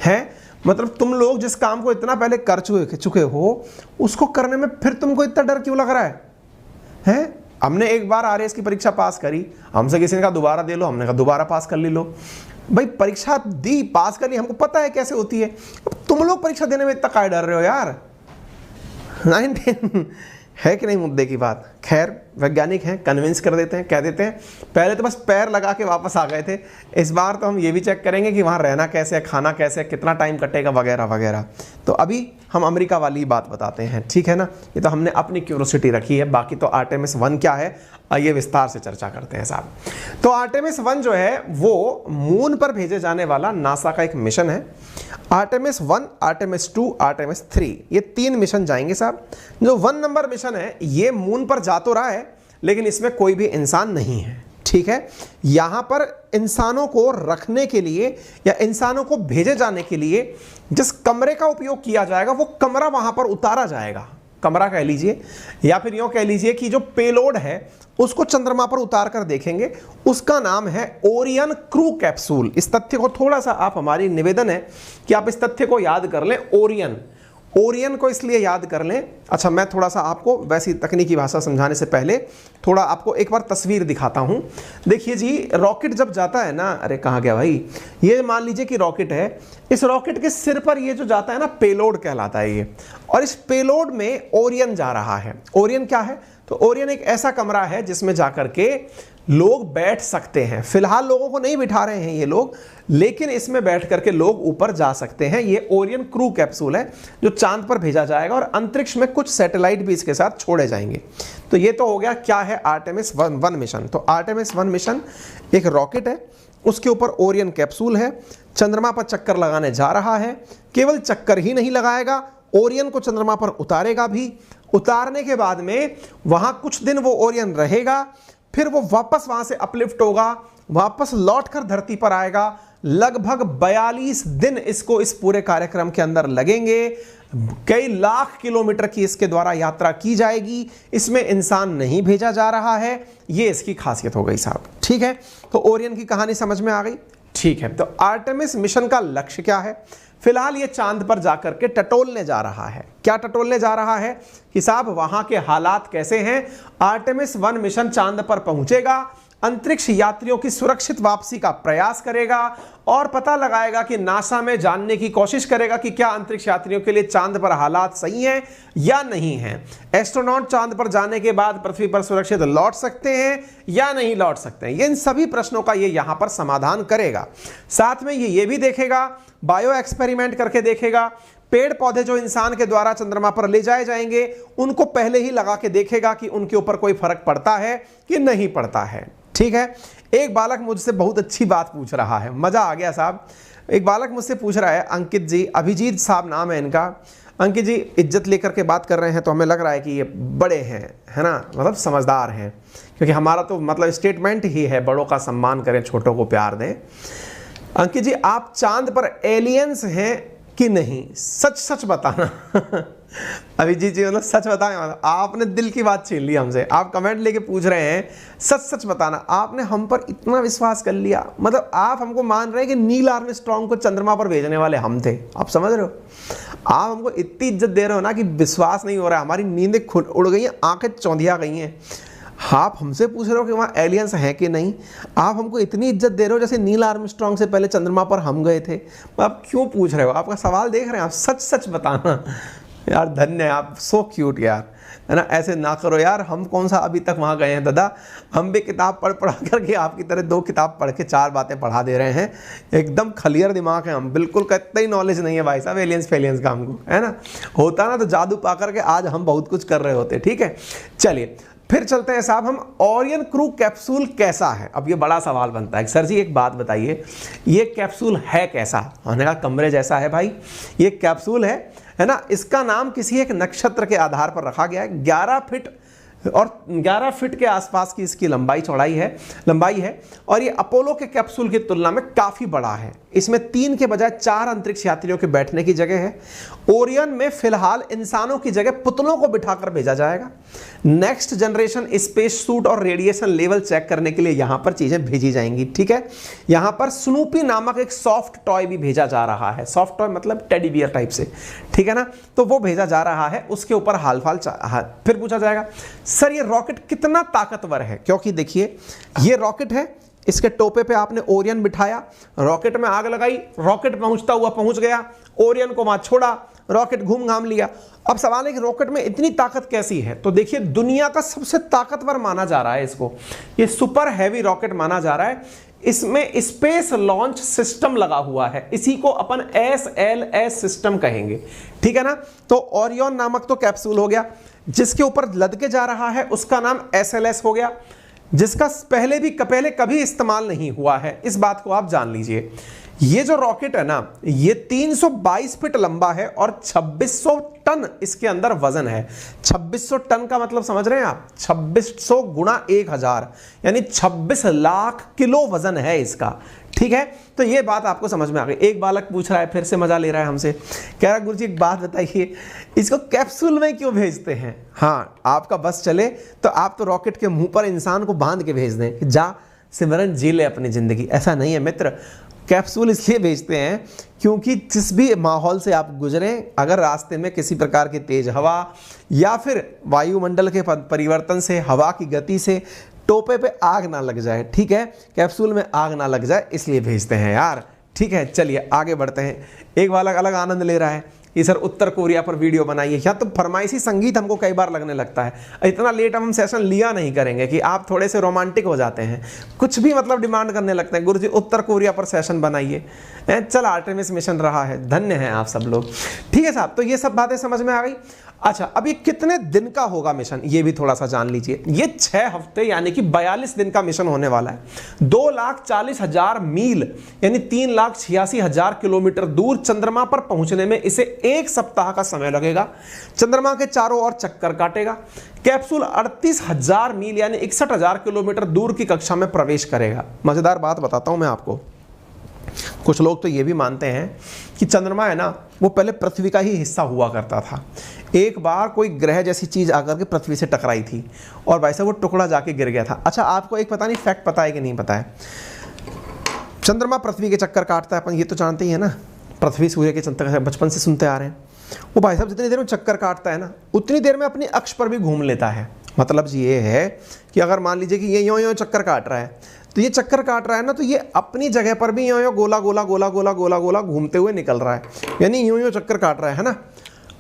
हैं? मतलब तुम लोग जिस काम को इतना पहले कर चुके हो उसको करने में फिर तुमको इतना डर क्यों लग रहा है? हैं? हमने एक बार आरएएस की परीक्षा पास करी, हमसे किसी ने कहा दोबारा दे लो, हमने कहा दोबारा पास कर लो। भाई परीक्षा दी, पास कर ली, हमको पता है कैसे होती है। तुम लोग परीक्षा देने में इतना काय डर रहे हो यार? 19 है कि नहीं मुद्दे की बात। खैर वैज्ञानिक हैं, कन्विंस कर देते हैं, कह देते हैं। पहले तो बस पैर लगा के वापस आ गए थे, इस बार तो हम ये भी चेक करेंगे कि वहाँ रहना कैसे है, खाना कैसे है, कितना टाइम कटेगा वगैरह वगैरह। तो अभी हम अमेरिका वाली बात बताते हैं, ठीक है ना? ये तो हमने अपनी क्यूरोसिटी रखी है, बाकी तो आर्टेमिस 1 क्या है आइए विस्तार से चर्चा करते हैं साहब। तो आर्टेमिस 1 जो है वो मून पर भेजे जाने वाला नासा का एक मिशन है। आर्टेमिस 1, आर्टेमिस 2, आर्टेमिस 3, ये 3 मिशन जाएंगे साहब। जो 1 नंबर मिशन है ये मून पर जा तो रहा है लेकिन इसमें कोई भी इंसान नहीं है, ठीक है? यहां पर इंसानों को रखने के लिए या इंसानों को भेजे जाने के लिए जिस कमरे का उपयोग किया जाएगा वो कमरा वहां पर उतारा जाएगा। कमरा कह लीजिए या फिर यूं कह लीजिए कि जो पेलोड है उसको चंद्रमा पर उतार कर देखेंगे। उसका नाम है ओरियन क्रू कैप्सूल। इस तथ्य को थोड़ा सा आप, हमारी निवेदन है कि आप इस तथ्य को याद कर लें। ओरियन को इसलिए याद कर लें। अच्छा, मैं थोड़ा सा आपको वैसी तकनीकी भाषा समझाने से पहले थोड़ा आपको एक बार तस्वीर दिखाता हूं। देखिए जी, रॉकेट जब जाता है ना, अरे कहाँ गया भाई, ये मान लीजिए कि रॉकेट है, इस रॉकेट के सिर पर ये जो जाता है ना, पेलोड कहलाता है ये। और इस पेलोड में ओरियन जा रहा है। ओरियन क्या है? तो ओरियन एक ऐसा कमरा है जिसमें जाकर के लोग बैठ सकते हैं। फिलहाल लोगों को नहीं बिठा रहे हैं ये लोग, लेकिन इसमें बैठ करके लोग ऊपर जा सकते हैं। ये ओरियन क्रू कैप्सूल है जो चांद पर भेजा जाएगा और अंतरिक्ष में कुछ सैटेलाइट भी इसके साथ छोड़े जाएंगे। तो ये तो हो गया क्या है आर्टेमिस 1 मिशन। तो आर्टेमिस 1 मिशन एक रॉकेट है, उसके ऊपर ओरियन कैप्सूल है, चंद्रमा पर चक्कर लगाने जा रहा है। केवल चक्कर ही नहीं लगाएगा, ओरियन को चंद्रमा पर उतारेगा भी। उतारने के बाद में वहां कुछ दिन वो ओरियन रहेगा, फिर वो वापस वहां से अपलिफ्ट होगा, वापस लौटकर धरती पर आएगा। लगभग 42 दिन इसको इस पूरे कार्यक्रम के अंदर लगेंगे। कई लाख किलोमीटर की इसके द्वारा यात्रा की जाएगी। इसमें इंसान नहीं भेजा जा रहा है, ये इसकी खासियत हो गई साहब, ठीक है? तो ओरियन की कहानी समझ में आ गई, ठीक है? तो आर्टेमिस मिशन का लक्ष्य क्या है? फिलहाल ये चांद पर जाकर के टटोलने जा रहा है। क्या टटोलने जा रहा है कि साहब वहां के हालात कैसे हैं? आर्टेमिस 1 मिशन चांद पर पहुंचेगा, अंतरिक्ष यात्रियों की सुरक्षित वापसी का प्रयास करेगा और पता लगाएगा कि नासा में जानने की कोशिश करेगा कि क्या अंतरिक्ष यात्रियों के लिए चांद पर हालात सही हैं या नहीं हैं। एस्ट्रोनॉट चांद पर जाने के बाद पृथ्वी पर सुरक्षित लौट सकते हैं या नहीं लौट सकते हैं। इन सभी प्रश्नों का ये यहां पर समाधान करेगा। साथ में ये भी देखेगा, बायो एक्सपेरिमेंट करके देखेगा। पेड़ पौधे जो इंसान के द्वारा चंद्रमा पर ले जाए जाएंगे उनको पहले ही लगा के देखेगा कि उनके ऊपर कोई फर्क पड़ता है कि नहीं पड़ता है, ठीक है? एक बालक मुझसे बहुत अच्छी बात पूछ रहा है, मजा आ गया साहब। एक बालक मुझसे पूछ रहा है, अंकित जी, अभिजीत साहब नाम है इनका। अंकित जी इज्जत लेकर के बात कर रहे हैं तो हमें लग रहा है कि ये बड़े हैं, है ना, मतलब समझदार हैं, क्योंकि हमारा तो मतलब स्टेटमेंट ही है बड़ों का सम्मान करें, छोटों को प्यार दें। अंकित जी, आप चांद पर एलियंस हैं कि नहीं, सच सच बताना अभिजीत जी मतलब सच बताएं, आपने दिल की बात छीन ली हमसे। आप कमेंट लेके पूछ रहे हैं, सच सच बताना। आपने हम पर इतना विश्वास कर लिया, मतलब आप हमको मान रहे हैं कि नील आर्मस्ट्रांग को चंद्रमा पर भेजने वाले हम थे। आप समझ रहे हो? आप हमको इतनी इज्जत दे रहे हो ना कि विश्वास नहीं हो रहा है। हमारी नींदें उड़ गई हैं, आंखें चौंधिया गई हैं। आप हमसे पूछ रहे हो कि वहाँ एलियंस हैं कि नहीं। आप हमको इतनी इज्जत दे रहे हो जैसे नील आर्मस्ट्रांग से पहले चंद्रमा पर हम गए थे। आप क्यों पूछ रहे हो? आपका सवाल देख रहे हैं आप, सच सच बताना यार। धन्य है आप, सो क्यूट यार, है ना। ऐसे ना करो यार, हम कौन सा अभी तक वहाँ गए हैं दादा। हम भी किताब पढ़ करके आपकी तरह 2 किताब पढ़ के 4 बातें पढ़ा दे रहे हैं। एकदम खलियर दिमाग है हम, बिल्कुल कहते ही नॉलेज नहीं है भाई साहब एलियंस फेलियंस का हमको, है ना। होता ना तो जादू पा करके आज हम बहुत कुछ कर रहे होते, ठीक है। चलिए फिर चलते हैं साहब हम, ओरियन क्रू कैप्सूल कैसा है। अब ये बड़ा सवाल बनता है, सर जी एक बात बताइए, ये कैप्सूल है कैसा? हमने कहा कमरे जैसा है भाई। ये कैप्सूल है, है ना। इसका नाम किसी एक नक्षत्र के आधार पर रखा गया है। 11 फीट और 11 फीट के आसपास की इसकी लंबाई है और ये अपोलो के कैप्सूल की तुलना में काफी बड़ा है। इसमें 3 के बजाय 4 अंतरिक्ष यात्रियों के बैठने की जगह है। ओरियन में फिलहाल इंसानों की जगह पुतलों को बिठाकर भेजा जाएगा। नेक्स्ट जनरेशन स्पेस सूट और रेडिएशन लेवल चेक करने के लिए यहां पर चीजें भेजी जाएंगी, ठीक है। यहां पर स्नूपी नामक एक सॉफ्ट टॉय भी भेजा जा रहा है। सॉफ्ट टॉय मतलब टेडी बियर टाइप से, ठीक है ना। तो वो भेजा जा रहा है, उसके ऊपर हाल फिर पूछा जाएगा सर ये रॉकेट कितना ताकतवर है, क्योंकि देखिए ये रॉकेट है, इसके टोपे पे आपने ओरियन बिठाया, रॉकेट में आग लगाई, रॉकेट पहुंचता हुआ पहुंच गया, ओरियन को वहां छोड़ा, रॉकेट घूम घाम लिया। अब सवाल है कि रॉकेट में इतनी ताकत कैसी है, तो देखिए दुनिया का सबसे ताकतवर माना जा रहा है इसको, ये सुपर हैवी रॉकेट माना जा रहा है। इसमें स्पेस लॉन्च सिस्टम लगा हुआ है, इसी को अपन SLS सिस्टम कहेंगे, ठीक है ना। तो ओरियन नामक तो कैप्सूल हो गया, जिसके ऊपर लद के जा रहा है उसका नाम SLS हो गया, जिसका पहले कभी इस्तेमाल नहीं हुआ है, इस बात को आप जान लीजिए। ये जो रॉकेट है ना, ये 322 फीट लंबा है और 2600 टन इसके अंदर वजन है। 2600 टन का मतलब समझ रहे हैं आप, 2600 गुणा 1000 यानी 26 लाख किलो वजन है इसका, ठीक है। तो ये बात आपको समझ में आ गई। एक बालक पूछ रहा है, फिर से मजा ले रहा है हमसे, कह रहा गुरुजी एक बात बताइए, इसको कैप्सूल में क्यों भेजते हैं? हाँ, आपका बस चले तो आप तो रॉकेट के मुंह पर इंसान को बांध के भेज दें कि जा सिमरन जी ले अपनी जिंदगी, ऐसा नहीं है मित्र। कैप्सूल इसलिए भेजते हैं क्योंकि जिस भी माहौल से आप गुजरें, अगर रास्ते में किसी प्रकार की तेज हवा या फिर वायुमंडल के परिवर्तन से, हवा की गति से टोपे पे आग ना लग जाए, ठीक है, कैप्सूल में आग ना लग जाए, इसलिए भेजते हैं यार, ठीक है। चलिए आगे बढ़ते हैं। एक बालक अलग आनंद ले रहा है कि सर उत्तर कोरिया पर वीडियो बनाइए, या तो फरमाइशी संगीत हमको कई बार लगने लगता है। इतना लेट हम सेशन लिया नहीं करेंगे कि आप थोड़े से रोमांटिक हो जाते हैं, कुछ भी मतलब डिमांड करने लगते हैं, गुरुजी उत्तर कोरिया पर सेशन बनाइए। चल आर्टेमिस मिशन रहा है, धन्य हैं आप सब लोग, ठीक है साहब। तो ये सब बातें समझ में आ गई। अच्छा, अब ये कितने दिन का होगा मिशन, ये भी थोड़ा सा जान लीजिए। ये 6 हफ्ते यानी कि 42 दिन का मिशन होने वाला है। 2,40,000 मील यानी 3,86,000 किलोमीटर दूर चंद्रमा पर पहुंचने में इसे 1 सप्ताह का समय लगेगा। चंद्रमा के चारों ओर चक्कर काटेगा। कैप्सूल 38,000 मील यानी 61,000 किलोमीटर दूर की कक्षा में प्रवेश करेगा। मजेदार बात बताता हूं मैं आपको, कुछ लोग तो ये भी मानते हैं कि चंद्रमा है ना, वो पहले पृथ्वी का ही हिस्सा हुआ करता था। एक बार कोई ग्रह जैसी चीज आकर के पृथ्वी से टकराई थी और वैसे वो टुकड़ा जाके गिर गया था। अच्छा, आपको एक पता नहीं फैक्ट पता है कि नहीं पता है, चंद्रमा पृथ्वी के चक्कर काटता है, अपन ये तो जानते ही है ना, पृथ्वी सूर्य के चक्कर बचपन से सुनते आ रहे हैं। वो भाई साहब जितनी देर में चक्कर काटता है ना, उतनी देर में अपनी अक्ष पर भी घूम लेता है। मतलब ये है कि अगर मान लीजिए कि ये यों चक्कर काट रहा है, तो ये चक्कर काट रहा है ना, तो ये अपनी जगह पर भी यों गोला गोला गोला गोला गोला गोला घूमते हुए निकल रहा है, यानी यों चक्कर काट रहा है ना।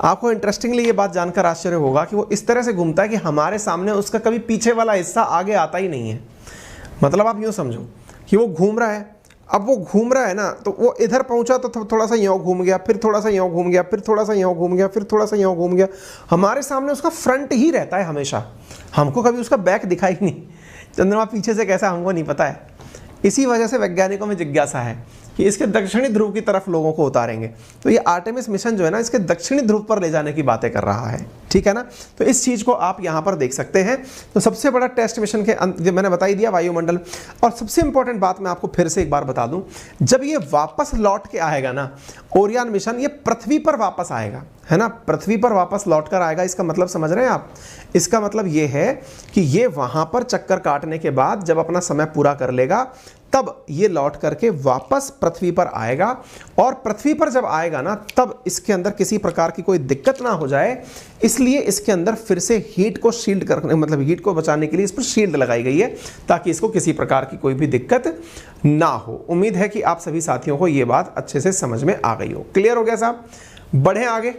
आपको इंटरेस्टिंगली ये बात जानकर आश्चर्य होगा कि वो इस तरह से घूमता है कि हमारे सामने उसका कभी पीछे वाला हिस्सा आगे आता ही नहीं है। मतलब आप यूँ समझो कि वो घूम रहा है, अब वो घूम रहा है ना, तो वो इधर पहुंचा तो थोड़ा सा यों घूम गया, फिर थोड़ा सा यों घूम गया, फिर थोड़ा सा यों घूम गया, फिर थोड़ा सा यों घूम गया। हमारे सामने उसका फ्रंट ही रहता है हमेशा, हमको कभी उसका बैक दिखाई नहीं। चंद्रमा पीछे से कैसा हमको नहीं पता है। इसी वजह से वैज्ञानिकों में जिज्ञासा है कि इसके दक्षिणी ध्रुव की तरफ लोगों को उतारेंगे। तो ये आर्टेमिस मिशन जो है ना, इसके दक्षिणी ध्रुव पर ले जाने की बातें कर रहा है, ठीक है ना। तो इस चीज को आप यहां पर देख सकते हैं। तो सबसे बड़ा टेस्ट मिशन के अंत मैंने बता ही दिया, वायुमंडल। और सबसे इंपॉर्टेंट बात मैं आपको फिर से एक बार बता दूं, जब ये वापस लौट के आएगा ना, ओरियन मिशन, ये पृथ्वी पर वापस आएगा, है ना, पृथ्वी पर वापस लौट कर आएगा। इसका मतलब समझ रहे हैं आप? इसका मतलब ये है कि ये वहां पर चक्कर काटने के बाद जब अपना समय पूरा कर लेगा, तब ये लौट करके वापस पृथ्वी पर आएगा। और पृथ्वी पर जब आएगा ना, तब इसके अंदर किसी प्रकार की कोई दिक्कत ना हो जाए, इसलिए इसके अंदर फिर से हीट को शील्ड करने, मतलब हीट को बचाने के लिए इस पर शील्ड लगाई गई है, ताकि इसको किसी प्रकार की कोई भी दिक्कत ना हो। उम्मीद है कि आप सभी साथियों को ये बात अच्छे से समझ में आ गई हो। क्लियर हो गया साहब? बढ़े आगे,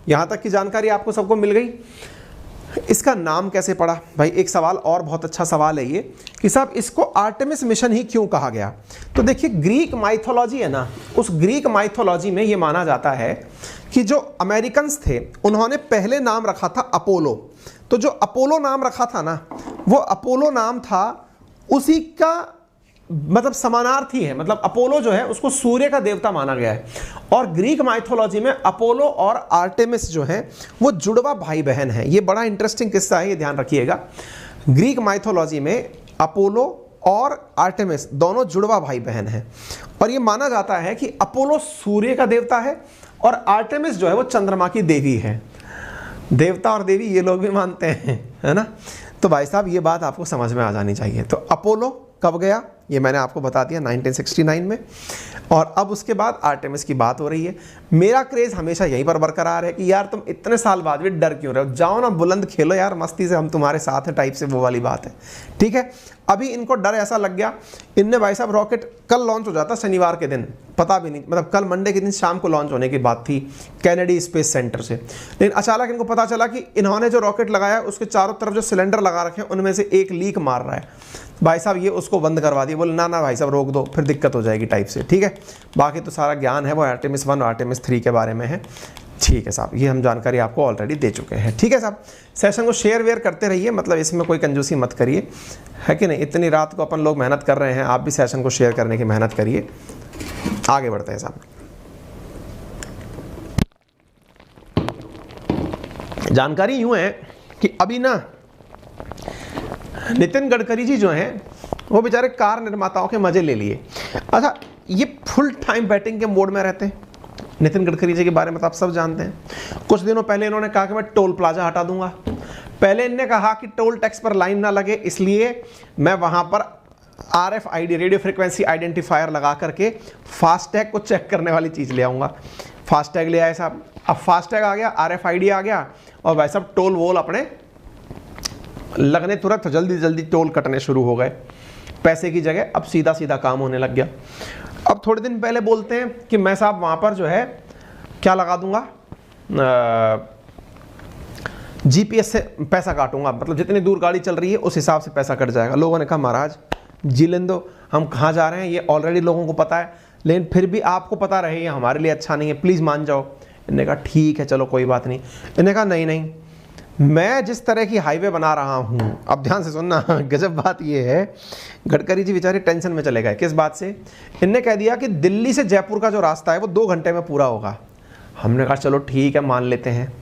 यहां तक की जानकारी आपको सबको मिल गई। इसका नाम कैसे पड़ा भाई? एक सवाल और बहुत अच्छा सवाल है ये कि साहब इसको आर्टेमिस मिशन ही क्यों कहा गया? तो देखिए, ग्रीक माइथोलॉजी है ना, उस ग्रीक माइथोलॉजी में ये माना जाता है कि जो अमेरिकन्स थे उन्होंने पहले नाम रखा था अपोलो। तो जो अपोलो नाम रखा था ना, वो अपोलो नाम था उसी का मतलब समानार्थी है, मतलब अपोलो जो है उसको सूर्य का देवता माना गया है। और ग्रीक माइथोलॉजी में अपोलो और आर्टेमिस जो है वो जुड़वा भाई बहन है। ये बड़ा इंटरेस्टिंग किस्सा है, ये ध्यान रखिएगा। ग्रीक माइथोलॉजी में अपोलो और आर्टेमिस दोनों जुड़वा भाई बहन हैं, और ये माना जाता है कि अपोलो सूर्य का देवता है और आर्टेमिस जो है वो चंद्रमा की देवी है। देवता और देवी ये लोग भी मानते हैं, है ना। तो भाई साहब ये बात आपको समझ में आ जानी चाहिए। तो अपोलो कब गया ये मैंने आपको बता दिया 1969 में, और अब उसके बाद आर्टेमिस की बात हो रही है। मेरा क्रेज हमेशा यहीं पर बरकरार है कि यार तुम इतने साल बाद भी डर क्यों रहे हो, जाओ ना बुलंद खेलो यार मस्ती से, हम तुम्हारे साथ हैं टाइप से, वो वाली बात है। ठीक है, अभी इनको डर ऐसा लग गया, इनने भाई साहब रॉकेट कल लॉन्च हो जाता शनिवार के दिन, पता भी नहीं, मतलब कल मंडे के दिन शाम को लॉन्च होने की बात थी कैनेडी स्पेस सेंटर से, लेकिन अचानक इनको पता चला कि इन्होंने जो रॉकेट लगाया उसके चारों तरफ जो सिलेंडर लगा रखे हैं उनमें से एक लीक मार रहा है। भाई साहब ये उसको बंद करवा दिए, बोले ना ना भाई साहब रोक दो, फिर दिक्कत हो जाएगी टाइप से। ठीक है, बाकी तो सारा ज्ञान है वो आर्टेमिस 1 और आर्टेमिस 3 के बारे में है। ठीक है साहब, ये हम जानकारी आपको ऑलरेडी दे चुके हैं। ठीक है साहब, सेशन को शेयर वेयर करते रहिए, मतलब इसमें कोई कंजूसी मत करिए, है कि नहीं। इतनी रात को अपन लोग मेहनत कर रहे हैं, आप भी सेशन को शेयर करने की मेहनत करिए। आगे बढ़ते हैं साहब। जानकारी यूं है कि अभी ना नितिन गडकरी जी जो हैं वो बेचारे कार निर्माताओं के मजे ले लिए। अच्छा, ये फुल टाइम बैटिंग के मोड में रहते हैं। नितिन गडकरी जी के बारे में तो आप सब जानते हैं। कुछ दिनों पहले इन्होंने कहा कि मैं टोल प्लाजा हटा दूंगा। पहले इन्होंने कहा कि टोल टैक्स पर लाइन ना लगे, इसलिए मैं वहां पर RFID रेडियो फ्रिक्वेंसी आइडेंटिफायर लगा करके फास्टैग को चेक करने वाली चीज ले आऊंगा। फास्टैग ले आए साहब, अब फास्टैग आ गया, RFID आ गया, और भाई साहब टोल वोल अपने लगने तुरंत जल्दी जल्दी टोल कटने शुरू हो गए। पैसे की जगह अब सीधा सीधा काम होने लग गया। अब थोड़े दिन पहले बोलते हैं कि मैं साहब वहां पर जो है क्या लगा दूंगा, GPS से पैसा काटूंगा, मतलब जितनी दूर गाड़ी चल रही है उस हिसाब से पैसा कट जाएगा। लोगों ने कहा महाराज जी लें दो, हम कहाँ जा रहे हैं ये ऑलरेडी लोगों को पता है, लेकिन फिर भी आपको पता रहे ये हमारे लिए अच्छा नहीं है, प्लीज़ मान जाओ। इन्होंने कहा ठीक है चलो कोई बात नहीं। इन्होंने कहा नहीं नहीं, मैं जिस तरह की हाईवे बना रहा हूं, अब ध्यान से सुनना, गजब बात यह है, गडकरी जी बेचारे टेंशन में चले गए। किस बात से? इनने कह दिया कि दिल्ली से जयपुर का जो रास्ता है वो 2 घंटे में पूरा होगा। हमने कहा चलो ठीक है मान लेते हैं,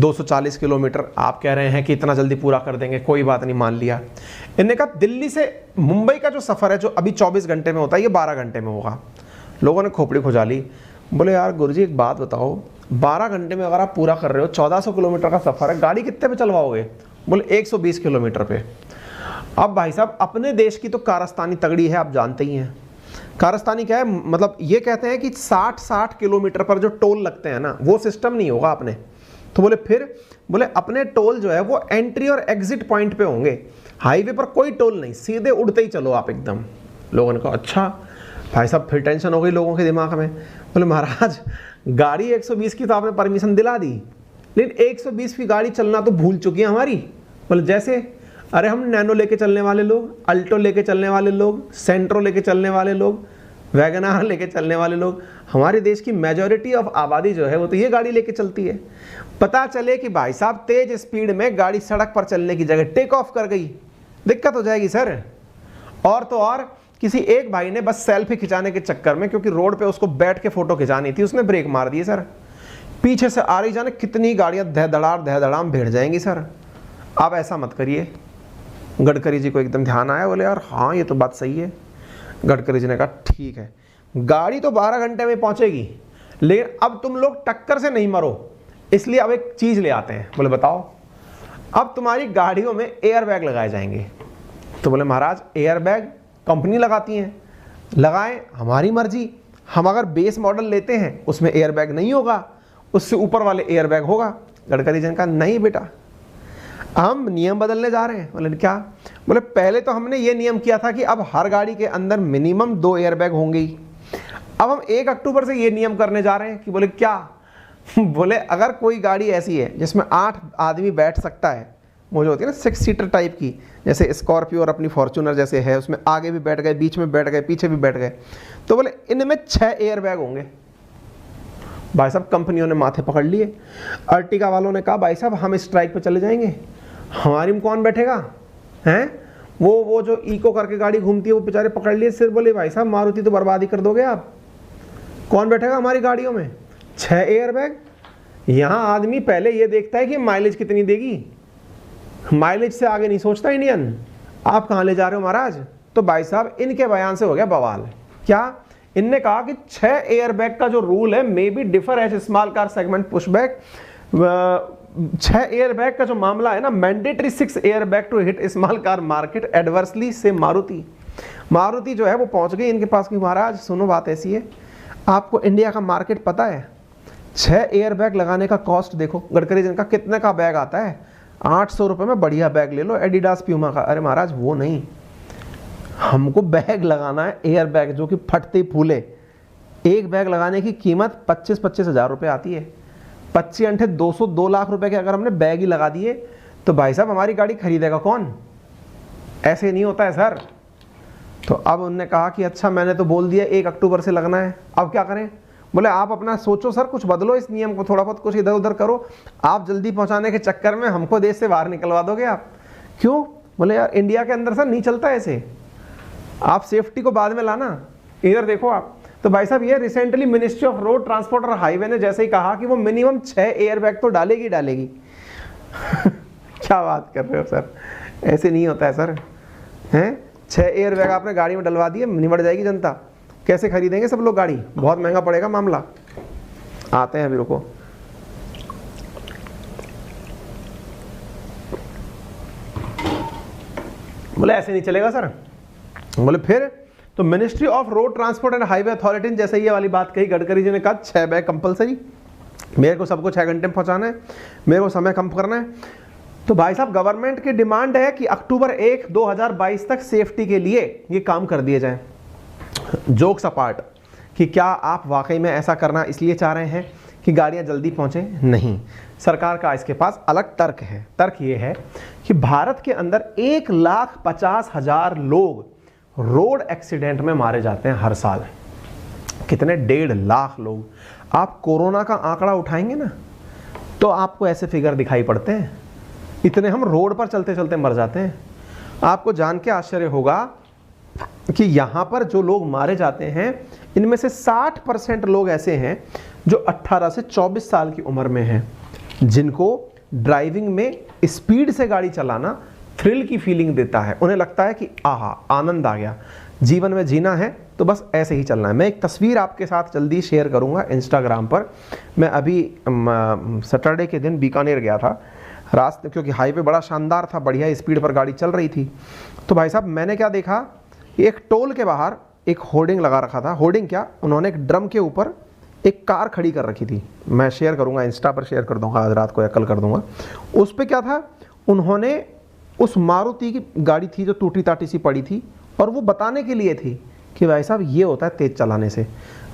240 किलोमीटर आप कह रहे हैं कि इतना जल्दी पूरा कर देंगे, कोई बात नहीं, मान लिया। इनने कहा दिल्ली से मुंबई का जो सफ़र है जो अभी 24 घंटे में होता है ये 12 घंटे में होगा। लोगों ने खोपड़ी खुजाली, बोले यार गुरुजी एक बात बताओ, 12 घंटे में अगर आप पूरा कर रहे हो, 1400 किलोमीटर का सफ़र है, गाड़ी कितने पे चलवाओगे? बोले 120 किलोमीटर पे। अब भाई साहब अपने देश की तो कारस्तानी तगड़ी है, आप जानते ही हैं। कारस्तानी क्या है, मतलब ये कहते हैं कि 60 किलोमीटर पर जो टोल लगते हैं ना वो सिस्टम नहीं होगा अपने। तो बोले फिर, बोले अपने टोल जो है वो एंट्री और एग्जिट पॉइंट पे होंगे, हाईवे पर कोई टोल नहीं, सीधे उड़ते ही चलो आप एकदम। लोगों ने कहा अच्छा भाई साहब, फिर टेंशन हो गई लोगों के दिमाग में। बोले महाराज गाड़ी 120 की तो आपने परमिशन दिला दी, लेकिन 120 की गाड़ी चलना तो भूल चुकी है हमारी। बोले जैसे, अरे हम नैनो लेके चलने वाले लोग, अल्टो लेके चलने वाले लोग, सेंट्रो लेके चलने वाले लोग, वैगनार लेके चलने वाले लोग, हमारे देश की मेजॉरिटी ऑफ आबादी जो है वो तो ये गाड़ी लेके चलती है। पता चले कि भाई साहब तेज स्पीड में गाड़ी सड़क पर चलने की जगह टेक ऑफ कर गई, दिक्कत हो जाएगी सर। और तो और किसी एक भाई ने बस सेल्फी खिंचाने के चक्कर में, क्योंकि रोड पे उसको बैठ के फोटो खिंचानी थी, उसने ब्रेक मार दिए सर। पीछे से आ रही जाने कितनी गाड़ियां दहधड़ाम भिड़ जाएंगी सर। आप ऐसा मत करिए। गडकरी जी को एकदम ध्यान आया, बोले यार हाँ ये तो बात सही है। गडकरी जी ने कहा ठीक है, गाड़ी तो 12 घंटे में पहुंचेगी, लेकिन अब तुम लोग टक्कर से नहीं मरो, इसलिए अब एक चीज ले आते हैं। बोले बताओ? अब तुम्हारी गाड़ियों में एयर बैग लगाए जाएंगे। तो बोले महाराज एयर बैग कंपनी लगाती हैं, लगाएं, हमारी मर्जी। हम अगर बेस मॉडल लेते हैं उसमें एयर बैग नहीं होगा, उससे ऊपर वाले एयर बैग होगा। गडकरी जी ने कहा नहीं बेटा, हम नियम बदलने जा रहे हैं। बोले क्या? बोले पहले तो हमने ये नियम किया था कि अब हर गाड़ी के अंदर मिनिमम 2 एयर बैग होंगे ही, अब हम 1 अक्टूबर से ये नियम करने जा रहे हैं कि बोले क्या? बोले अगर कोई गाड़ी ऐसी है जिसमें 8 आदमी बैठ सकता है, वो जो होती है ना 6 सीटर टाइप की, जैसे स्कॉर्पियो और अपनी फॉर्च्यूनर जैसे है, उसमें आगे भी बैठ गए, बीच में बैठ गए, पीछे भी बैठ गए, तो बोले इनमें 6 एयर बैग होंगे। भाई साहब कंपनियों ने माथे पकड़ लिए। अर्टिगा वालों ने कहा भाई साहब हम स्ट्राइक पे चले जाएंगे, हमारी में कौन बैठेगा हैं? वो जो इको करके गाड़ी घूमती है वो बेचारे पकड़ लिए सिर, बोले भाई साहब मारुति तो बर्बादी कर दोगे आप, कौन बैठेगा हमारी गाड़ियों में, 6 एयरबैग। यहाँ आदमी पहले ये देखता है कि माइलेज कितनी देगी, माइलेज से आगे नहीं सोचता इंडियन। आप कहाँ ले जा रहे हो महाराज। तो भाई साहब इनके बयान से हो गया बवाल। क्या इनने कहा कि 6 एयरबैग का जो रूल है may be differ as small car segment pushback. 6 airbag का जो मामला है ना, mandatory 6 airbag to hit small car market adversely से मारुति जो है वो पहुंच गई इनके पास कि महाराज सुनो बात ऐसी है, आपको इंडिया का मार्केट पता है, 6 एयरबैग लगाने का कॉस्ट देखो गडकरी जी का कितने का बैग आता है, 800 रुपये में बढ़िया बैग ले लो एडिडास प्यूमा का। अरे महाराज वो नहीं, हमको बैग लगाना है एयर बैग जो कि फटते फूले। एक बैग लगाने की कीमत 25-25 हज़ार रुपये आती है। 25 अंठे 202 लाख रुपए के अगर हमने बैग ही लगा दिए तो भाई साहब हमारी गाड़ी खरीदेगा कौन। ऐसे नहीं होता है सर। तो अब उन्होंने कहा कि अच्छा मैंने तो बोल दिया 1 अक्टूबर से लगना है, अब क्या करें। बोले आप अपना सोचो सर, कुछ बदलो इस नियम को, थोड़ा बहुत कुछ इधर उधर करो। आप जल्दी पहुंचाने के चक्कर में हमको देश से बाहर निकलवा दोगे आप। क्यों। बोले यार इंडिया के अंदर सर नहीं चलता ऐसे, आप सेफ्टी को बाद में लाना, इधर देखो आप। तो भाई साहब ये recently ministry of road transport और हाईवे ने जैसे ही कहा कि वो मिनिमम 6 एयरबैग तो डालेगी क्या बात कर रहे हो सर, ऐसे नहीं होता है सर। हैं 6 एयरबैग आपने गाड़ी में डलवा दिए, निमट जाएगी जनता, कैसे खरीदेंगे सब लोग गाड़ी, बहुत महंगा पड़ेगा मामला। आते हैं अभी, रुको। बोले ऐसे नहीं चलेगा सर। बोले फिर तो ministry of road transport and highway authority ने जैसे ये वाली बात कही, गडकरी जी ने कहा 6 बैग कंपलसरी, मेरे को सबको 6 घंटे में पहुंचाना है, मेरे को समय कम करना है। तो भाई साहब गवर्नमेंट की डिमांड है कि अक्टूबर 1, 2022 तक सेफ्टी के लिए ये काम कर दिए जाए। जोक्स अपार्ट कि क्या आप वाकई में ऐसा करना इसलिए चाह रहे हैं कि गाड़ियां जल्दी पहुंचे? नहीं, सरकार का इसके पास अलग तर्क है। तर्क ये है कि भारत के अंदर 1,50,000 लोग रोड एक्सीडेंट में मारे जाते हैं हर साल। कितने? 1.5 लाख लोग। आप कोरोना का आंकड़ा उठाएंगे ना तो आपको ऐसे फिगर दिखाई पड़ते हैं, इतने हम रोड पर चलते चलते मर जाते हैं। आपको जान के आश्चर्य होगा कि यहाँ पर जो लोग मारे जाते हैं इनमें से 60% लोग ऐसे हैं जो 18 से 24 साल की उम्र में हैं, जिनको ड्राइविंग में स्पीड से गाड़ी चलाना थ्रिल की फीलिंग देता है। उन्हें लगता है कि आहा आनंद आ गया, जीवन में जीना है तो बस ऐसे ही चलना है। मैं एक तस्वीर आपके साथ जल्दी शेयर करूंगा इंस्टाग्राम पर। मैं अभी सैटरडे के दिन बीकानेर गया था रास्ते, क्योंकि हाईवे बड़ा शानदार था, बढ़िया स्पीड पर गाड़ी चल रही थी। तो भाई साहब मैंने क्या देखा, एक टोल के बाहर एक होर्डिंग लगा रखा था। होर्डिंग क्या, उन्होंने एक ड्रम के ऊपर एक कार खड़ी कर रखी थी। मैं शेयर करूंगा, इंस्टा पर शेयर कर दूंगा आज रात को या कल कर दूंगा। उस पर क्या था, उन्होंने उस मारुति की गाड़ी थी जो टूटी टाटी सी पड़ी थी, और वो बताने के लिए थी कि भाई साहब ये होता है तेज चलाने से।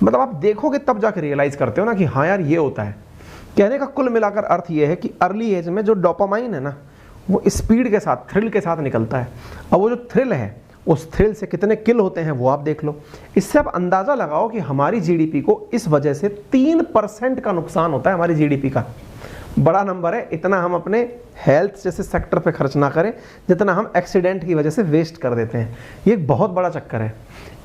मतलब आप देखोगे तब जाकर रियलाइज करते हो ना कि हाँ यार ये होता है। कहने का कुल मिलाकर अर्थ ये है कि अर्ली एज में जो डोपामाइन है ना वो स्पीड के साथ, थ्रिल के साथ निकलता है। अब वो जो थ्रिल है उस थ्रिल से कितने किल होते हैं वो आप देख लो। इससे आप अंदाजा लगाओ कि हमारी जीडीपी को इस वजह से 3% का नुकसान होता है हमारी जीडीपी का। बड़ा नंबर है। इतना हम अपने हेल्थ जैसे सेक्टर पे खर्च ना करें जितना हम एक्सीडेंट की वजह से वेस्ट कर देते हैं। ये एक बहुत बड़ा चक्कर है।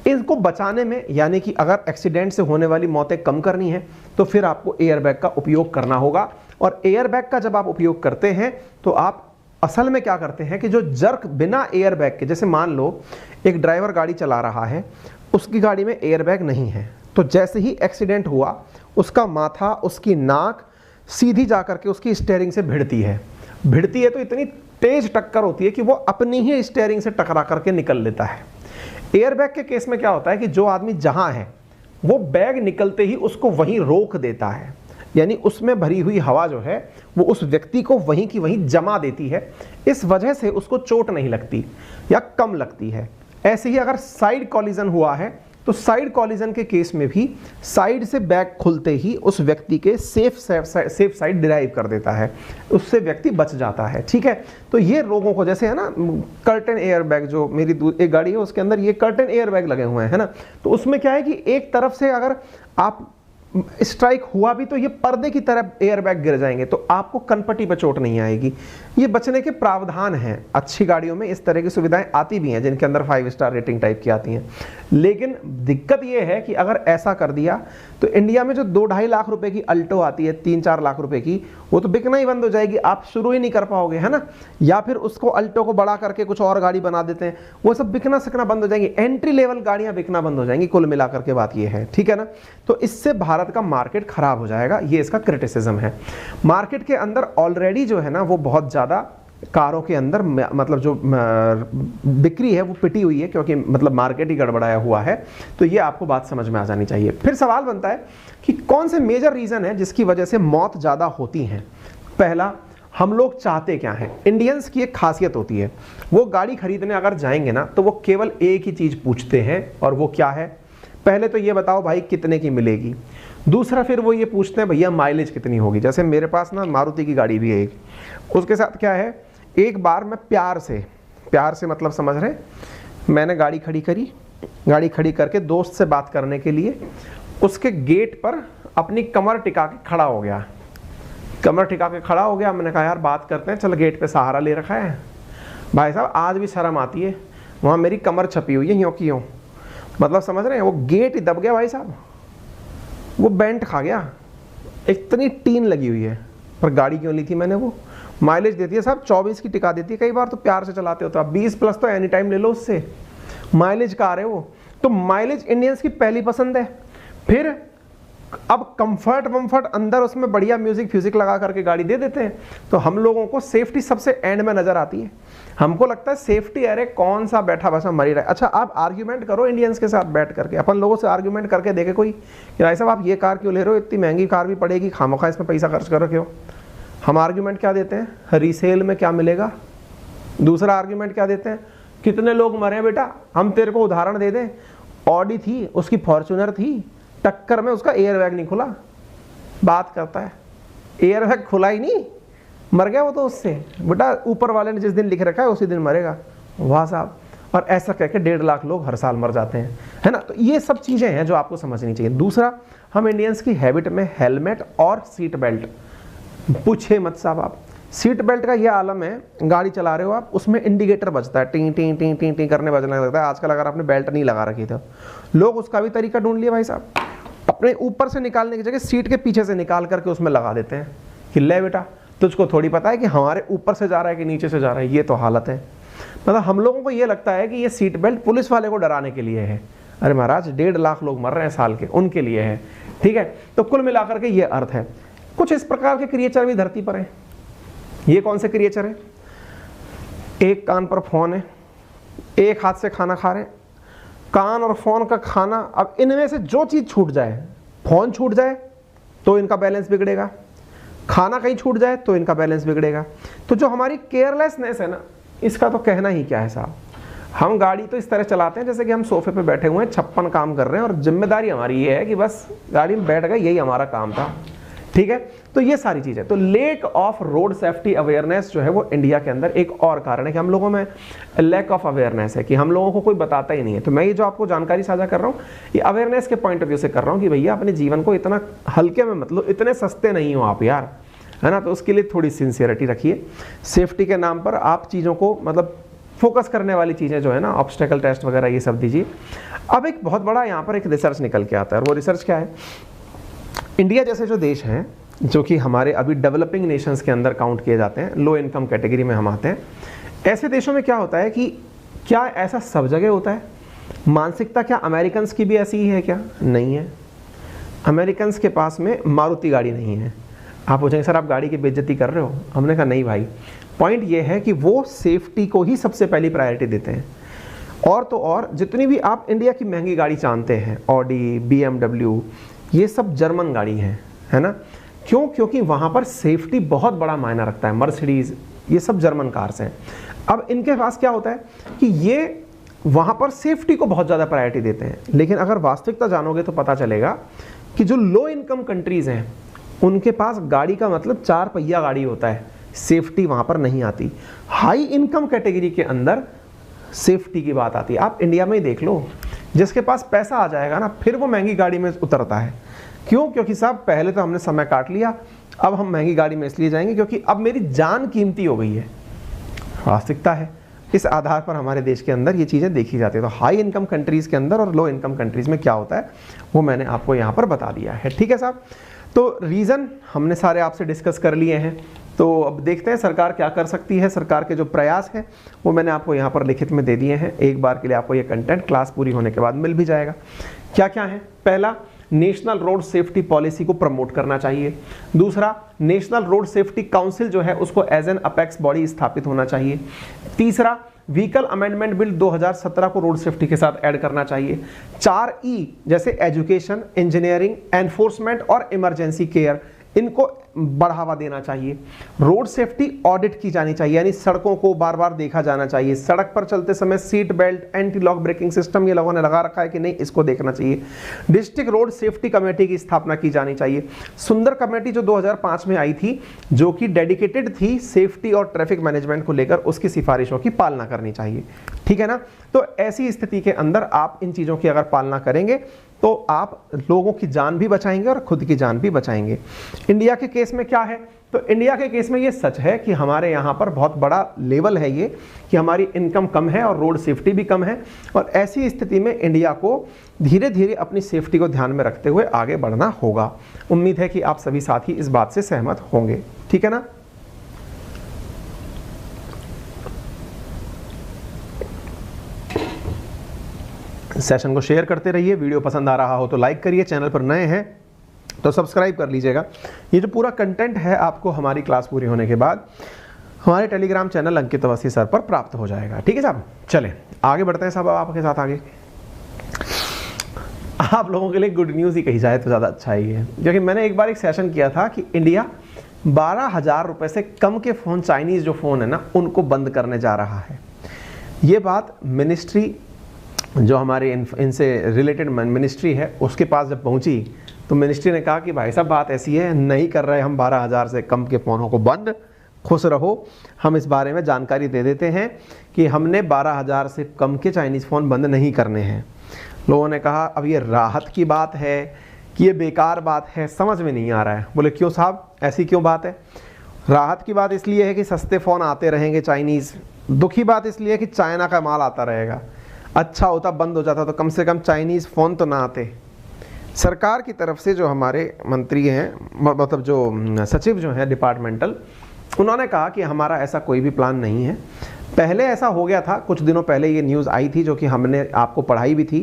इसको बचाने में, यानी कि अगर एक्सीडेंट से होने वाली मौतें कम करनी है तो फिर आपको एयरबैग का उपयोग करना होगा। और एयरबैग का जब आप उपयोग करते हैं तो आप असल में क्या करते हैं कि जो जर्क बिना एयरबैग के, जैसे मान लो एक ड्राइवर गाड़ी चला रहा है, उसकी गाड़ी में एयरबैग नहीं है, तो जैसे ही एक्सीडेंट हुआ उसका माथा, उसकी नाक सीधी जाकर के उसकी स्टीयरिंग से भिड़ती है तो इतनी तेज टक्कर होती है कि वो अपनी ही स्टीयरिंग से टकरा करके निकल लेता है। एयरबैग के केस में क्या होता है कि जो आदमी जहां है वो बैग निकलते ही उसको वहीं रोक देता है, यानी उसमें भरी हुई हवा जो है वो उस व्यक्ति को वहीं की वहीं जमा देती है। इस वजह से उसको चोट नहीं लगती या कम लगती है। ऐसे ही अगर साइड कॉलिजन हुआ है तो साइड कॉलिजन के केस में भी साइड से बैग खुलते ही उस व्यक्ति के सेफ साइड डिराइव कर देता है, उससे व्यक्ति बच जाता है। ठीक है, तो ये लोगों को, जैसे है ना कर्टन एयर बैग, जो मेरी एक गाड़ी है उसके अंदर ये कर्टन एयर बैग लगे हुए हैं, है ना, तो उसमें क्या है कि एक तरफ से अगर आप स्ट्राइक हुआ भी तो ये पर्दे की तरह एयरबैग गिर जाएंगे, तो आपको कनपट्टी पे चोट नहीं आएगी। ये बचने के प्रावधान हैं। अच्छी गाड़ियों में इस तरह की सुविधाएं आती भी हैं जिनके अंदर 5 स्टार रेटिंग टाइप की आती हैं। लेकिन दिक्कत ये है कि अगर ऐसा कर दिया तो इंडिया में जो 2-2.5 लाख रुपए की अल्टो आती है, 3-4 लाख रुपए की, वो तो बिकना ही बंद हो जाएगी, आप शुरू ही नहीं कर पाओगे, है ना। या फिर उसको अल्टो को बड़ा करके कुछ और गाड़ी बना देते हैं, वो सब बिकना सकना बंद हो जाएंगी, एंट्री लेवल गाड़ियां बिकना बंद हो जाएंगी। कुल मिलाकर के बात ये है, ठीक है ना। तो इससे भारत का मार्केट खराब हो जाएगा, ये इसका क्रिटिसिज्म है। मार्केट के अंदर ऑलरेडी जो है ना वो बहुत ज़्यादा कारों के अंदर मतलब जो बिक्री है वो पिटी हुई है, क्योंकि मतलब मार्केट ही गड़बड़ाया हुआ है। तो ये आपको बात समझ में आ जानी चाहिए। फिर सवाल बनता है कि कौन से मेजर रीज़न है जिसकी वजह से मौत ज़्यादा होती हैं। पहला, हम लोग चाहते क्या हैं। इंडियंस की एक खासियत होती है, वो गाड़ी खरीदने अगर जाएंगे ना तो वो केवल एक ही चीज़ पूछते हैं, और वो क्या है, पहले तो ये बताओ भाई कितने की मिलेगी। दूसरा फिर वो ये पूछते हैं भैया माइलेज कितनी होगी। जैसे मेरे पास ना मारुति की गाड़ी भी है एक, उसके साथ क्या है, एक बार मैं प्यार से मतलब समझ रहे, मैंने गाड़ी खड़ी करी, गाड़ी खड़ी करके दोस्त से बात करने के लिए उसके गेट पर अपनी कमर टिका के खड़ा हो गया। मैंने कहा यार बात करते हैं, चल गेट पे सहारा ले रखा है। भाई साहब आज भी शर्म आती है, वहाँ मेरी कमर छपी हुई है यूँ की यूँ, मतलब समझ रहे हैं, वो गेट ही दब गया भाई साहब, वो बेंट खा गया, इतनी टीन लगी हुई है। पर गाड़ी क्यों ली थी मैंने, वो माइलेज देती है साहब 24 की टिका देती है, कई बार तो प्यार से चलाते हो तो आप 20 प्लस तो एनी टाइम ले लो उससे, माइलेज का आ रहे हो। तो माइलेज इंडियंस की पहली पसंद है। फिर अब कंफर्ट अंदर उसमें बढ़िया म्यूजिक लगा करके गाड़ी दे देते हैं। तो हम लोगों को सेफ्टी सबसे एंड में नजर आती है, हमको लगता है सेफ्टी, अरे कौन सा बैठा बसा मर ही रहा है। अच्छा आप आर्ग्यूमेंट करो इंडियंस के साथ बैठ करके, अपन लोगों से आर्ग्यूमेंट करके देखे कोई कि भाई साहब आप ये कार क्यों ले रहे हो, इतनी महंगी कार भी पड़ेगी, खामोखा इसमें पैसा खर्च कर रखे हो। हम आर्ग्यूमेंट क्या देते हैं, रीसेल में क्या मिलेगा। दूसरा आर्ग्यूमेंट क्या देते हैं, कितने लोग मरे हैं बेटा, हम तेरे को उदाहरण दे दें, ऑडी थी, उसकी फॉर्च्यूनर थी, टक्कर में उसका एयरबैग नहीं खुला। बात करता है, एयरबैग खुला ही नहीं, मर गया वो तो उससे। बेटा ऊपर वाले ने जिस दिन लिख रखा है उसी दिन मरेगा। वाह साहब। और ऐसा कह के 1.5 लाख लोग हर साल मर जाते हैं, है ना। तो ये सब चीज़ें हैं जो आपको समझनी चाहिए। दूसरा, हम इंडियंस की हैबिट में हेलमेट और सीट बेल्ट, पूछे मत साहब आप, सीट बेल्ट का ये आलम है, गाड़ी चला रहे हो आप, उसमें इंडिकेटर बजता है, T T T T T करने बजने लगता है। आजकल अगर आपने बेल्ट नहीं लगा रखी तो लोग उसका भी तरीका ढूंढ लिए भाई साहब, अपने ऊपर से निकालने की जगह सीट के पीछे से निकाल करके उसमें लगा देते हैं कि ले बेटा तुझको थोड़ी पता है कि हमारे ऊपर से जा रहा है कि नीचे से जा रहा है। ये तो हालत है। मतलब हम लोगों को ये लगता है कि ये सीट बेल्ट पुलिस वाले को डराने के लिए है। अरे महाराज 1.5 लाख लोग मर रहे हैं साल के, उनके लिए है, ठीक है। तो कुल मिलाकर के ये अर्थ है। कुछ इस प्रकार के क्रिएचर भी धरती पर हैं। ये कौन से क्रिएचर है, एक कान पर फोन है, एक हाथ से खाना खा रहे हैं, कान और फोन का खाना। अब इनमें से जो चीज छूट जाए, फोन छूट जाए तो इनका बैलेंस बिगड़ेगा, खाना कहीं छूट जाए तो इनका बैलेंस बिगड़ेगा। तो जो हमारी केयरलेसनेस है ना, इसका तो कहना ही क्या है साहब। हम गाड़ी तो इस तरह चलाते हैं जैसे कि हम सोफे पे बैठे हुए हैं, 56 काम कर रहे हैं, और जिम्मेदारी हमारी ये है कि बस गाड़ी में बैठ गए, यही हमारा काम था, ठीक है। तो ये सारी चीजें, तो lake of road safety awareness जो है वो इंडिया के अंदर एक और कारण है कि हम लोगों में लैक ऑफ अवेयरनेस है, कि हम लोगों को कोई बताता ही नहीं है। तो मैं ये जो आपको जानकारी साझा कर रहा हूँ, ये अवेयरनेस के पॉइंट ऑफ व्यू से कर रहा हूँ कि भैया अपने जीवन को इतना हल्के में मतलब, इतने सस्ते नहीं हो आप यार, है ना। तो उसके लिए थोड़ी सिंसियरिटी रखिए। सेफ्टी के नाम पर आप चीज़ों को मतलब फोकस करने वाली चीज़ें जो है ना, ऑब्स्टेकल टेस्ट वगैरह ये सब दीजिए। अब एक बहुत बड़ा यहाँ पर एक रिसर्च निकल के आता है, और वो रिसर्च क्या है, इंडिया जैसे जो देश हैं जो कि हमारे अभी डेवलपिंग नेशंस के अंदर काउंट किए जाते हैं, लो इनकम कैटेगरी में हम आते हैं, ऐसे देशों में क्या होता है कि क्या ऐसा सब जगह होता है, मानसिकता क्या अमेरिकन्स की भी ऐसी ही है क्या? नहीं है। अमेरिकन्स के पास में मारुति गाड़ी नहीं है। आप पूछेंगे सर आप गाड़ी की बेइज्जती कर रहे हो, हमने कहा नहीं भाई, पॉइंट ये है कि वो सेफ्टी को ही सबसे पहली प्रायोरिटी देते हैं। और तो और जितनी भी आप इंडिया की महंगी गाड़ी जानते हैं, ऑडी, BMW, ये सब जर्मन गाड़ी है ना। क्यों? क्योंकि वहाँ पर सेफ्टी बहुत बड़ा मायना रखता है। मर्सिडीज़, ये सब जर्मन कार्स हैं। अब इनके पास क्या होता है कि ये वहाँ पर सेफ्टी को बहुत ज़्यादा प्रायोरिटी देते हैं। लेकिन अगर वास्तविकता जानोगे तो पता चलेगा कि जो लो इनकम कंट्रीज़ हैं उनके पास गाड़ी का मतलब 4 पहिया गाड़ी होता है, सेफ्टी वहाँ पर नहीं आती। हाई इनकम कैटेगरी के अंदर सेफ्टी की बात आती है। आप इंडिया में ही देख लो, जिसके पास पैसा आ जाएगा ना फिर वो महंगी गाड़ी में उतरता है। क्यों? क्योंकि साहब पहले तो हमने समय काट लिया, अब हम महंगी गाड़ी में इसलिए जाएंगे क्योंकि अब मेरी जान कीमती हो गई है। वास्तविकता है, इस आधार पर हमारे देश के अंदर ये चीज़ें देखी जाती है। तो हाई इनकम कंट्रीज़ के अंदर और लो इनकम कंट्रीज़ में क्या होता है वो मैंने आपको यहाँ पर बता दिया है। ठीक है साहब, तो रीज़न हमने सारे आपसे डिस्कस कर लिए हैं। तो अब देखते हैं सरकार क्या कर सकती है। सरकार के जो प्रयास हैं वो मैंने आपको यहाँ पर लिखित में दे दिए हैं। एक बार के लिए आपको ये कंटेंट क्लास पूरी होने के बाद मिल भी जाएगा। क्या क्या है? पहला, नेशनल रोड सेफ्टी पॉलिसी को प्रमोट करना चाहिए। दूसरा, नेशनल रोड सेफ्टी काउंसिल जो है उसको एज एन अपेक्स बॉडी स्थापित होना चाहिए। तीसरा, व्हीकल अमेंडमेंट बिल 2017 को रोड सेफ्टी के साथ ऐड करना चाहिए। 4E जैसे एजुकेशन, इंजीनियरिंग, एनफोर्समेंट और इमरजेंसी केयर, इनको बढ़ावा देना चाहिए। रोड सेफ्टी ऑडिट की जानी चाहिए, यानी सड़कों को बार बार देखा जाना चाहिए। सड़क पर चलते समय seat belt, anti lock braking system ये लोगों ने लगा रखा है कि नहीं, इसको देखना चाहिए। डिस्ट्रिक्ट रोड सेफ्टी कमेटी की स्थापना की जानी चाहिए। सुंदर कमेटी जो 2005 में आई थी, जो कि डेडिकेटेड थी सेफ्टी और ट्रैफिक मैनेजमेंट को लेकर, उसकी सिफारिशों की पालना करनी चाहिए। ठीक है ना? तो ऐसी स्थिति के अंदर आप इन चीज़ों की अगर पालना करेंगे तो आप लोगों की जान भी बचाएंगे और खुद की जान भी बचाएंगे। इंडिया के केस में क्या है? तो इंडिया के केस में ये सच है कि हमारे यहाँ पर बहुत बड़ा लेवल है ये, कि हमारी इनकम कम है और रोड सेफ्टी भी कम है, और ऐसी स्थिति में इंडिया को धीरे धीरे अपनी सेफ्टी को ध्यान में रखते हुए आगे बढ़ना होगा। उम्मीद है कि आप सभी साथी इस बात से सहमत होंगे। ठीक है ना? सेशन को शेयर करते रहिए। वीडियो पसंद आ रहा हो तो लाइक करिए, चैनल पर नए हैं तो सब्सक्राइब कर लीजिएगा। ये जो पूरा कंटेंट है आपको हमारी क्लास पूरी होने के बाद हमारे टेलीग्राम चैनल अंकित अवस्थी सर पर प्राप्त हो जाएगा। ठीक है साहब, चलें आगे बढ़ते हैं साहब आपके साथ। आगे आप लोगों के लिए गुड न्यूज़ ही कही जाए तो ज़्यादा अच्छा ही है, क्योंकि मैंने एक बार एक सेशन किया था कि इंडिया 12,000 रुपये से कम के फ़ोन, चाइनीज़ जो फ़ोन है ना, उनको बंद करने जा रहा है। ये बात मिनिस्ट्री जो हमारे इनसे रिलेटेड मिनिस्ट्री है उसके पास जब पहुंची तो मिनिस्ट्री ने कहा कि भाई साहब बात ऐसी है, नहीं कर रहे हम 12,000 से कम के फ़ोनों को बंद, खुश रहो, हम इस बारे में जानकारी दे देते हैं कि हमने 12,000 से कम के चाइनीज़ फ़ोन बंद नहीं करने हैं। लोगों ने कहा अब ये राहत की बात है कि ये बेकार बात है, समझ में नहीं आ रहा है। बोले क्यों साहब, ऐसी क्यों बात है? राहत की बात इसलिए है कि सस्ते फ़ोन आते रहेंगे चाइनीज़, दुखी बात इसलिए है कि चाइना का माल आता रहेगा। अच्छा होता बंद हो जाता तो कम से कम चाइनीज़ फ़ोन तो ना आते। सरकार की तरफ से जो हमारे मंत्री हैं, मतलब जो सचिव जो हैं डिपार्टमेंटल, उन्होंने कहा कि हमारा ऐसा कोई भी प्लान नहीं है। पहले ऐसा हो गया था, कुछ दिनों पहले ये न्यूज़ आई थी जो कि हमने आपको पढ़ाई भी थी,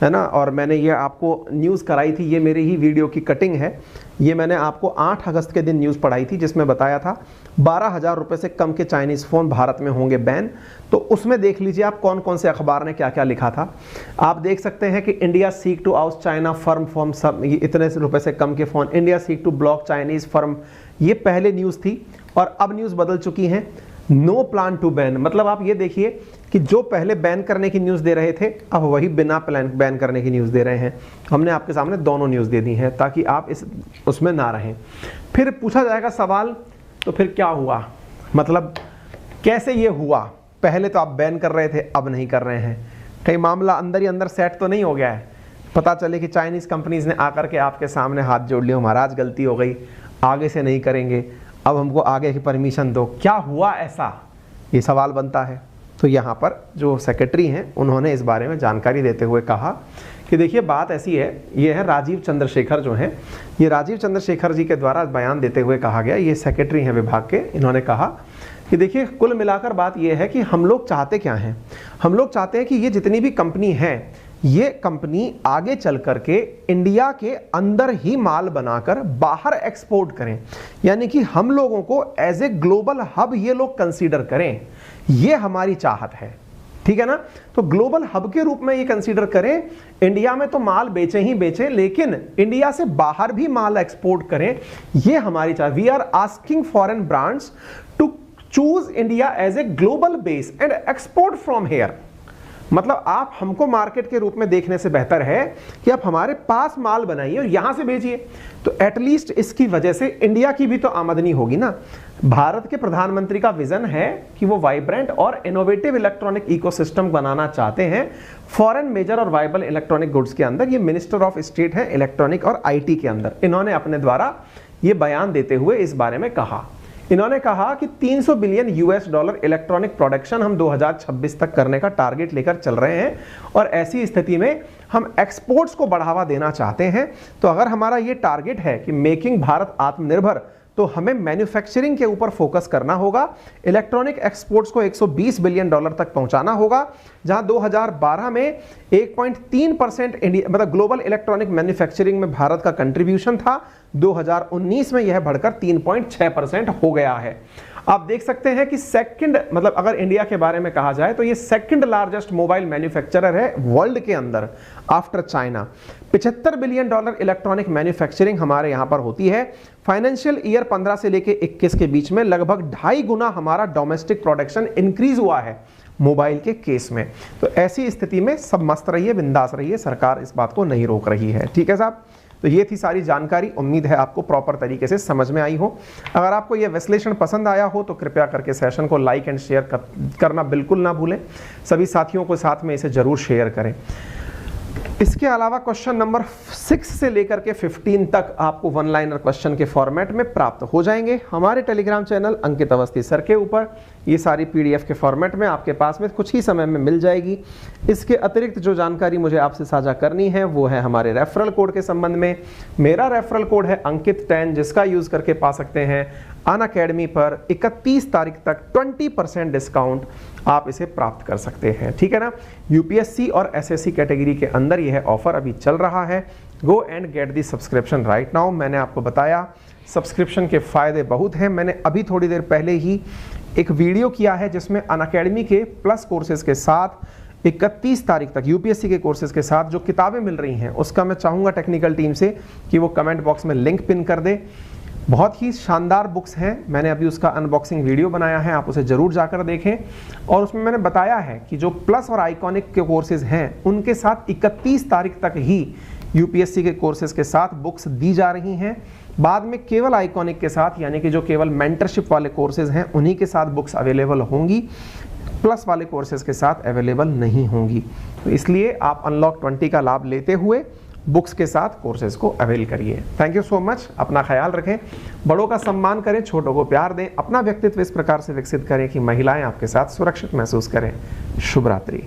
है ना, और मैंने ये आपको न्यूज़ कराई थी। ये मेरी ही वीडियो की कटिंग है। ये मैंने आपको 8 अगस्त के दिन न्यूज़ पढ़ाई थी जिसमें बताया था 12,000 रुपये से कम के चाइनीज़ फ़ोन भारत में होंगे बैन। तो उसमें देख लीजिए आप कौन कौन से अखबार ने क्या क्या लिखा था। आप देख सकते हैं कि India seek to out China firm from sub, इतने रुपये से कम के phone, India seek to block Chinese firm, ये पहले न्यूज़ थी। और अब न्यूज़ बदल चुकी हैं, नो प्लान टू बैन। मतलब आप ये देखिए कि जो पहले बैन करने की न्यूज़ दे रहे थे अब वही बिना प्लान बैन करने की न्यूज़ दे रहे हैं। हमने आपके सामने दोनों न्यूज़ दे दी हैं ताकि आप उसमें ना रहें। फिर पूछा जाएगा सवाल, तो फिर क्या हुआ, मतलब कैसे ये हुआ? पहले तो आप बैन कर रहे थे, अब नहीं कर रहे हैं। कहीं मामला अंदर ही अंदर सेट तो नहीं हो गया है? पता चले कि चाइनीज़ कंपनीज़ ने आकर के आपके सामने हाथ जोड़ लिया, महाराज गलती हो गई, आगे से नहीं करेंगे, अब हमको आगे की परमिशन दो। क्या हुआ ऐसा, ये सवाल बनता है। तो यहाँ पर जो सेक्रेटरी हैं उन्होंने इस बारे में जानकारी देते हुए कहा कि देखिए बात ऐसी है, ये है राजीव चंद्रशेखर जो हैं, ये राजीव चंद्रशेखर जी के द्वारा बयान देते हुए कहा गया, ये सेक्रेटरी हैं विभाग के। इन्होंने कहा कि देखिए कुल मिलाकर बात ये है कि हम लोग चाहते क्या हैं, हम लोग चाहते हैं कि ये जितनी भी कंपनी है, ये कंपनी आगे चल करके इंडिया के अंदर ही माल बनाकर बाहर एक्सपोर्ट करें, यानी कि हम लोगों को एज ए ग्लोबल हब ये लोग कंसीडर करें, ये हमारी चाहत है। ठीक है ना? तो ग्लोबल हब के रूप में ये कंसीडर करें, इंडिया में तो माल बेचें ही बेचें, लेकिन इंडिया से बाहर भी माल एक्सपोर्ट करें, ये हमारी चाहत। We are asking foreign brands to choose India as a global base and export from here. मतलब आप हमको मार्केट के रूप में देखने से बेहतर है कि आप हमारे पास माल बनाइए और यहां से भेजिए, तो एटलीस्ट इसकी वजह से इंडिया की भी तो आमदनी होगी ना। भारत के प्रधानमंत्री का विजन है कि वो वाइब्रेंट और इनोवेटिव इलेक्ट्रॉनिक इकोसिस्टम बनाना चाहते हैं फॉरेन मेजर और वाइबल इलेक्ट्रॉनिक गुड्स के अंदर। ये मिनिस्टर ऑफ स्टेट है इलेक्ट्रॉनिक और आईटी के अंदर, इन्होंने अपने द्वारा ये बयान देते हुए इस बारे में कहा। इन्होंने कहा कि 300 billion US dollar electronic production हम 2026 तक करने का टारगेट लेकर चल रहे हैं और ऐसी स्थिति में हम एक्सपोर्ट्स को बढ़ावा देना चाहते हैं। तो अगर हमारा ये टारगेट है कि मेकिंग भारत आत्मनिर्भर, तो हमें मैन्युफैक्चरिंग के ऊपर फोकस करना होगा। इलेक्ट्रॉनिक एक्सपोर्ट्स को 120 बिलियन डॉलर तक पहुंचाना होगा, जहां 2012 में 1.3% इंडिया मतलब ग्लोबल इलेक्ट्रॉनिक मैन्युफैक्चरिंग में भारत का कंट्रीब्यूशन था। 2019 में यह बढ़कर 3.6% हो गया है। आप देख सकते हैं कि सेकंड मतलब अगर इंडिया के बारे में कहा जाए तो ये सेकंड लार्जेस्ट मोबाइल मैन्युफैक्चरर है वर्ल्ड के अंदर after China. 75 billion dollar electronic manufacturing हमारे यहां पर होती है। फाइनेंशियल ईयर 15 से लेके 21 के बीच में लगभग 2.5 गुना हमारा डोमेस्टिक प्रोडक्शन इंक्रीज हुआ है मोबाइल के केस में। तो ऐसी स्थिति में सब मस्त रहिए, बिंदास रहिए, सरकार इस बात को नहीं रोक रही है। ठीक है साहब, तो ये थी सारी जानकारी। उम्मीद है आपको प्रॉपर तरीके से समझ में आई हो। अगर आपको यह विश्लेषण पसंद आया हो तो कृपया करके सेशन को लाइक एंड शेयर करना बिल्कुल ना भूलें। सभी साथियों को साथ में इसे जरूर शेयर करें। इसके अलावा क्वेश्चन नंबर 6 से लेकर के 15 तक आपको वन लाइनर क्वेश्चन के फॉर्मेट में प्राप्त हो जाएंगे हमारे टेलीग्राम चैनल अंकित अवस्थी सर के ऊपर। ये सारी पीडीएफ के फॉर्मेट में आपके पास में कुछ ही समय में मिल जाएगी। इसके अतिरिक्त जो जानकारी मुझे आपसे साझा करनी है वो है हमारे रेफरल कोड के संबंध में। मेरा रेफरल कोड है अंकित10, जिसका यूज करके पा सकते हैं अनअकैडमी पर 31 तारीख तक 20% डिस्काउंट आप इसे प्राप्त कर सकते हैं। ठीक है ना। यूपीएससी और एसएससी कैटेगरी के अंदर यह ऑफर अभी चल रहा है। Go and get the subscription right now. मैंने आपको बताया सब्सक्रिप्शन के फायदे बहुत हैं। मैंने अभी थोड़ी देर पहले ही एक वीडियो किया है जिसमें अनअकैडमी के प्लस कोर्सेज के साथ 31 तारीख तक यूपीएससी के कोर्सेज के साथ जो किताबें मिल रही हैं उसका मैं चाहूँगा टेक्निकल टीम से कि वो कमेंट बॉक्स में लिंक पिन कर दे। बहुत ही शानदार बुक्स हैं। मैंने अभी उसका अनबॉक्सिंग वीडियो बनाया है, आप उसे जरूर जाकर देखें। और उसमें मैंने बताया है कि जो प्लस और आइकॉनिक के कोर्सेज हैं उनके साथ 31 तारीख तक ही यूपीएससी के कोर्सेज के साथ बुक्स दी जा रही हैं। बाद में केवल आइकॉनिक के साथ यानी कि जो केवल मेंटरशिप वाले कोर्सेज हैं उन्हीं के साथ बुक्स अवेलेबल होंगी, प्लस वाले कोर्सेज के साथ अवेलेबल नहीं होंगी। तो इसलिए आप अनलॉक 20 का लाभ लेते हुए बुक्स के साथ कोर्सेज को अवेल करिए। Thank you so much. अपना ख्याल रखें, बड़ों का सम्मान करें, छोटों को प्यार दें, अपना व्यक्तित्व इस प्रकार से विकसित करें कि महिलाएं आपके साथ सुरक्षित महसूस करें। शुभ रात्रि।